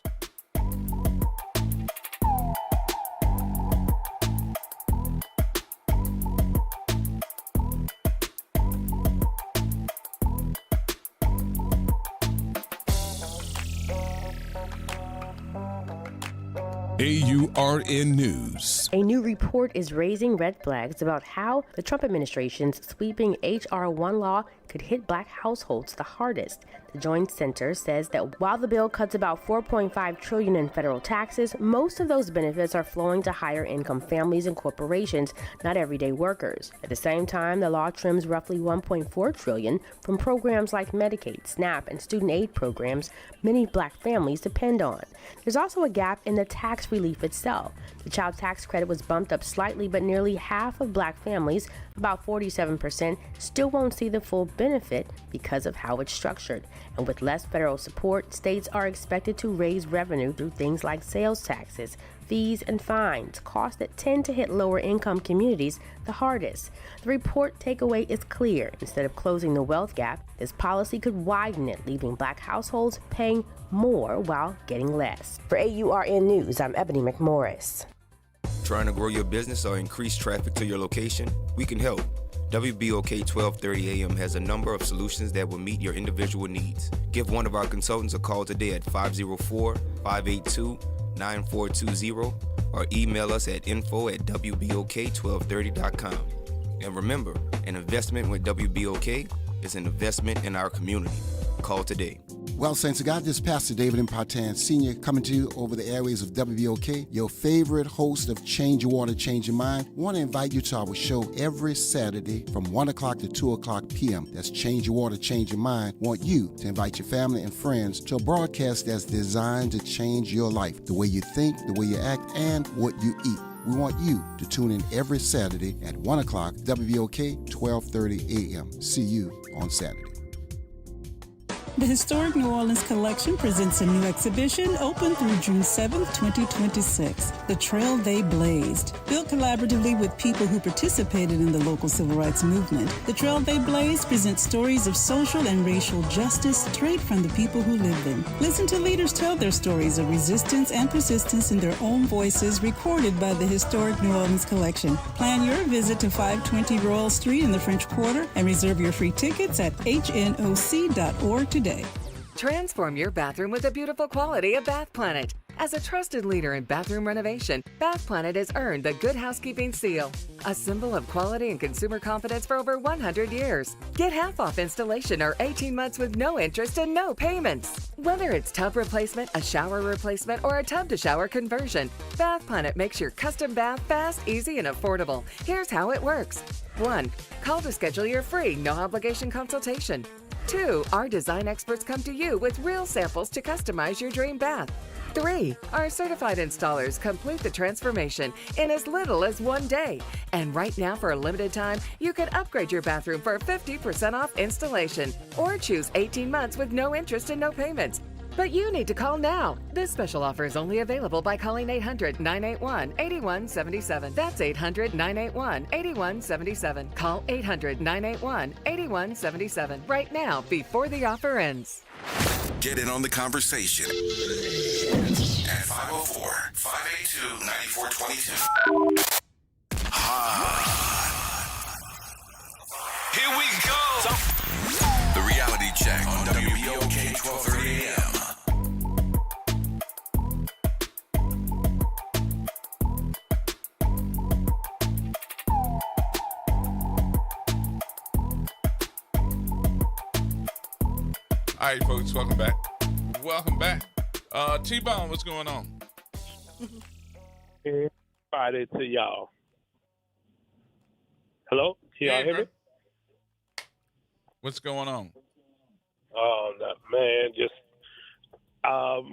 AURN News. A new report is raising red flags about how the Trump administration's sweeping H.R. 1 law could hit black households the hardest. The Joint Center says that while the bill cuts about $4.5 trillion in federal taxes, most of those benefits are flowing to higher income families and corporations, not everyday workers. At the same time, the law trims roughly $1.4 trillion from programs like Medicaid, SNAP, and student aid programs many black families depend on. There's also a gap in the tax relief itself. The child tax credit was bumped up slightly, but nearly half of black families, about 47%, still won't see the full benefit because of how it's structured. And with less federal support, states are expected to raise revenue through things like sales taxes, fees, and fines, costs that tend to hit lower income communities the hardest. The report takeaway is clear. Instead of closing the wealth gap, this policy could widen it, leaving black households paying more while getting less. For AURN News, I'm Ebony McMorris. Trying to grow your business or increase traffic to your location? We can help. WBOK 1230 AM has a number of solutions that will meet your individual needs. Give one of our consultants a call today at 504-582-9420 or email us at info@wbok1230.com. And remember, an investment with WBOK is an investment in our community. Call today. Well, Saints of God, this is Pastor David Impartan Sr. coming to you over the airways of WBOK, your favorite host of Change Your Water, Change Your Mind. I want to invite you to our show every Saturday from 1 o'clock to 2 o'clock p.m. That's Change Your Water, Change Your Mind. I want you to invite your family and friends to a broadcast that's designed to change your life, the way you think, the way you act, and what you eat. We want you to tune in every Saturday at 1 o'clock, WBOK, 12:30 a.m. See you on Saturday. The Historic New Orleans Collection presents a new exhibition open through June 7th, 2026, The Trail They Blazed. Built collaboratively with people who participated in the local civil rights movement, The Trail They Blazed presents stories of social and racial justice straight from the people who lived them. Listen to leaders tell their stories of resistance and persistence in their own voices, recorded by the Historic New Orleans Collection. Plan your visit to 520 Royal Street in the French Quarter and reserve your free tickets at hnoc.org today. Transform your bathroom with the beautiful quality of Bath Planet. As a trusted leader in bathroom renovation, Bath Planet has earned the Good Housekeeping Seal, a symbol of quality and consumer confidence for over 100 years. Get half off installation or 18 months with no interest and no payments. Whether it's tub replacement, a shower replacement, or a tub-to-shower conversion, Bath Planet makes your custom bath fast, easy, and affordable. Here's how it works. 1. Call to schedule your free, no-obligation consultation. 2. Our design experts come to you with real samples to customize your dream bath. 3. Our certified installers complete the transformation in as little as 1 day. And right now, for a limited time, you can upgrade your bathroom for 50% off installation or choose 18 months with no interest and no payments. But you need to call now. This special offer is only available by calling 800-981-8177. That's 800-981-8177. Call 800-981-8177 right now before the offer ends. Get in on the conversation at 504-582-9422. Here we go. The Reality Check on WBOK 1230 AM. All right, folks, welcome back. Welcome back. T-Bone, what's going on? Friday to y'all. Hello? Can y'all hear me? What's going on? Oh, no, man, just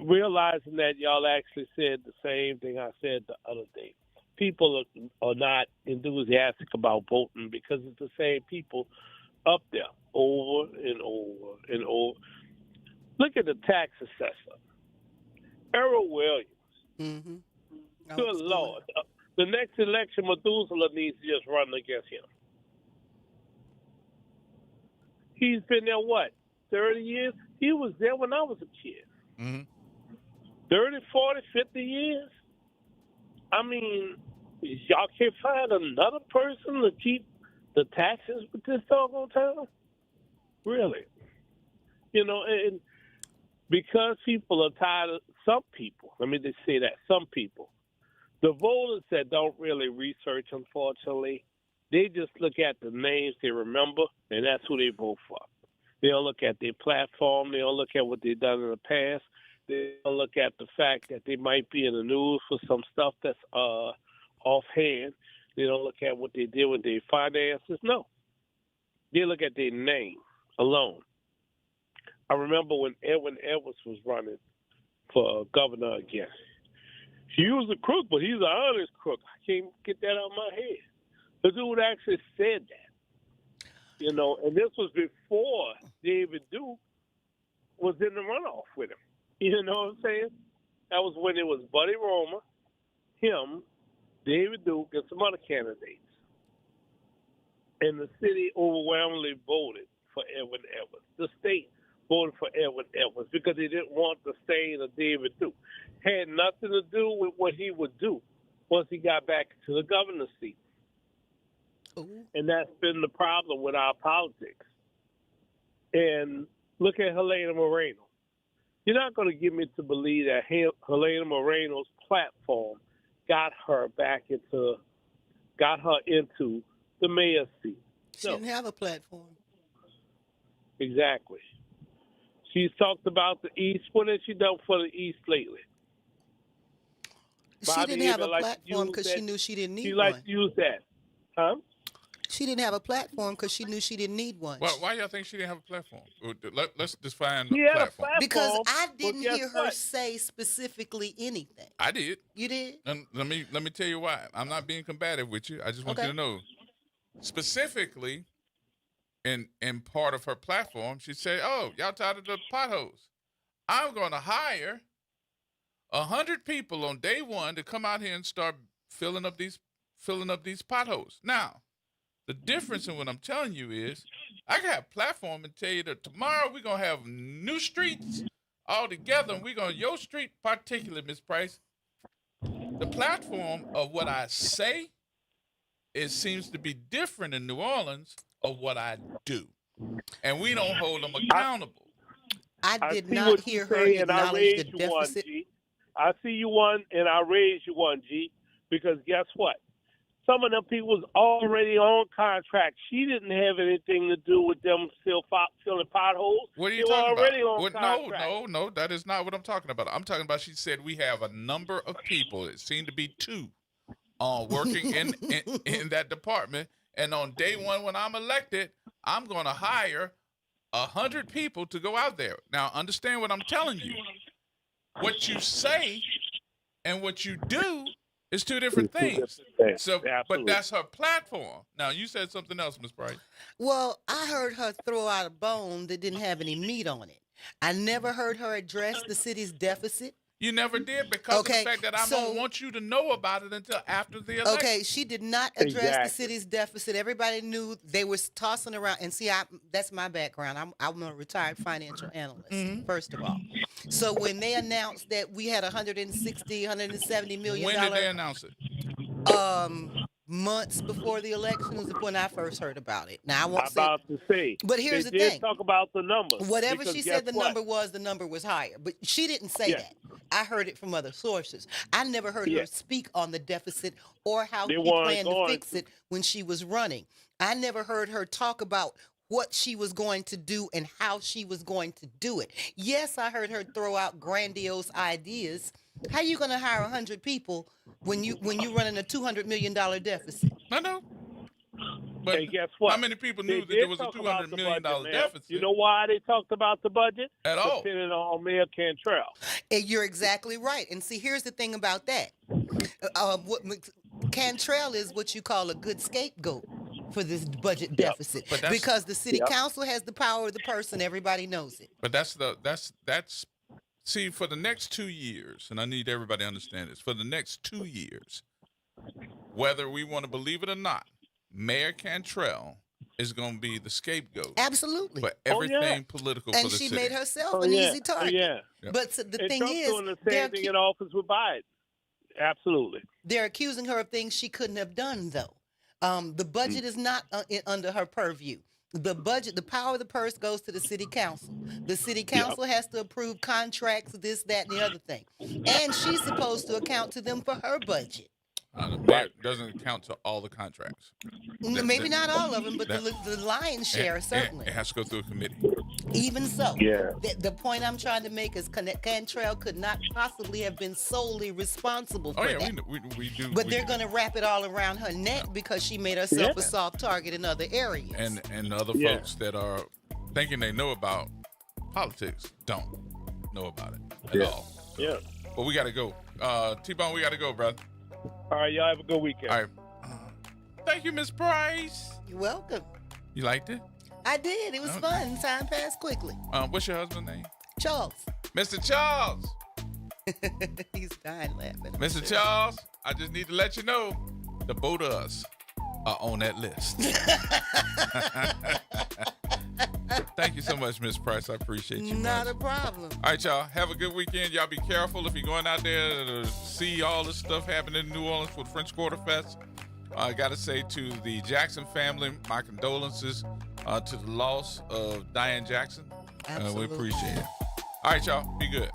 realizing that y'all actually said the same thing I said the other day. People are not enthusiastic about voting because it's the same people up there over and over and over. Look at the tax assessor, Errol Williams. Mm-hmm. Good Lord. The next election, Methuselah needs to just run against him. He's been there, 30 years? He was there when I was a kid. Mm-hmm. 30, 40, 50 years? I mean, y'all can't find another person to keep the taxes with this doggone town? Really? And because people are tired of, some people, let me just say that, some people, the voters that don't really research, unfortunately, they just look at the names they remember, and that's who they vote for. They don't look at their platform. They don't look at what they've done in the past. They don't look at the fact that they might be in the news for some stuff that's offhand. They don't look at what they did with their finances. No. They look at their name alone. I remember when Edwin Edwards was running for governor again. He was a crook, but he's an honest crook. I can't get that out of my head. The dude actually said that. And this was before David Duke was in the runoff with him. You know what I'm saying? That was when it was Buddy Romer, him, David Duke, and some other candidates. And the city overwhelmingly voted for Edwin Edwards. The state voted for Edwin Edwards because they didn't want the stain of David Duke. Had nothing to do with what he would do once he got back to the governor's seat. Ooh. And that's been the problem with our politics. And look at Helena Moreno. You're not going to get me to believe that Helena Moreno's platform got her into the mayor's seat. She didn't have a platform. Exactly. She's talked about the East. What has she done for the East lately? She Bobby didn't have a Hemmitt likes to platform use because she that. knew she didn't need She one. likes to use that. Huh? She didn't have a platform because she knew she didn't need one. Well, why y'all think she didn't have a platform? Let's define She had a platform. Because platform, I but didn't guess hear her what? say specifically anything. I did. You did? And let me tell you why. I'm not being combative with you. I just want Okay. you to know. Specifically, in part of her platform, she said, "Oh, y'all tired of the potholes? I'm going to hire 100 people on day one to come out here and start filling up these potholes." Now, the difference in what I'm telling you is, I can have a platform and tell you that tomorrow we're gonna have new streets all together, and we're gonna your street particularly, Miss Price. The platform of what I say, it seems to be different in New Orleans of what I do, and we don't hold them accountable. I did see not what hear you her say, and I acknowledge the raised you one, deficit. G. I see you one, and I raised you one, G. Because guess what? Some of them people was already on contract. She didn't have anything to do with them filling potholes. What are you They were talking already about? on contract. No, that is not what I'm talking about. I'm talking about she said we have a number of people. It seemed to be 2 working in that department. And on day one, when I'm elected, I'm going to hire 100 people to go out there. Now, understand what I'm telling you. What you say and what you do is 2 different things. So, but that's her platform. Now, you said something else, Ms. Price. Well, I heard her throw out a bone that didn't have any meat on it. I never heard her address the city's deficit. You never did because of the fact that I don't want you to know about it until after the election. Okay, she did not address the city's deficit. Everybody knew they were tossing around. And see, that's my background. I'm a retired financial analyst, first of all. So when they announced that we had $160, $170 million. When did they announce it? Months before the election was when I first heard about it. Now I won't say. About to say. But here's they the did thing. Talk about the numbers. Whatever because she guess said the what? number was higher. But she didn't say that. I heard it from other sources. I never heard her speak on the deficit or how They she weren't planned to going fix it when she was running. I never heard her talk about what she was going to do and how she was going to do it. Yes, I heard her throw out grandiose ideas. How you going to hire 100 people when you running a $200 million deficit? I know. But hey, guess what? How many people They knew that did there was a talk $200 about the million budget, ma'am. deficit? You know why they talked about the budget? At all. Depending on Mayor Cantrell. And you're exactly right. And see, here's the thing about that. Cantrell is what you call a good scapegoat for this budget deficit because the city council has the power of the purse and everybody knows it. But that's see, for the next 2 years, and I need everybody to understand this, for the next 2 years, whether we want to believe it or not, Mayor Cantrell is going to be the scapegoat. Absolutely. For everything political for the city. And she made herself an easy target. Yeah. But the and thing Trump's is, doing the same thing in office with Biden. Absolutely. They're accusing her of things she couldn't have done, though. The budget is not under her purview. The budget, the power of the purse goes to the city council. The city council has to approve contracts, this, that, and the other thing. And she's supposed to account to them for her budget. The mayor doesn't count to all the contracts. Maybe not all of them, but the lion's share, certainly. It has to go through a committee. Even so, yeah. The point I'm trying to make is Cantrell could not possibly have been solely responsible for that. We do. But they're going to wrap it all around her neck because she made herself a soft target in other areas. And other folks that are thinking they know about politics don't know about it at all. Yeah. But we got to go. T-Bone, we got to go, brother. All right, y'all have a good weekend. All right. Thank you, Miss Price. You're welcome. You liked it? I did. It was fun. Time passed quickly. What's your husband's name? Charles. Mr. Charles. He's dying laughing. Mr. Charles, I just need to let you know the both of us are on that list. Thank you so much, Miss Price. I appreciate you. Not a problem. All right, y'all. Have a good weekend. Y'all be careful if you're going out there to see all this stuff happening in New Orleans with French Quarter Fest. I got to say to the Jackson family, my condolences to the loss of Diane Jackson. Absolutely. We appreciate it. All right, y'all. Be good.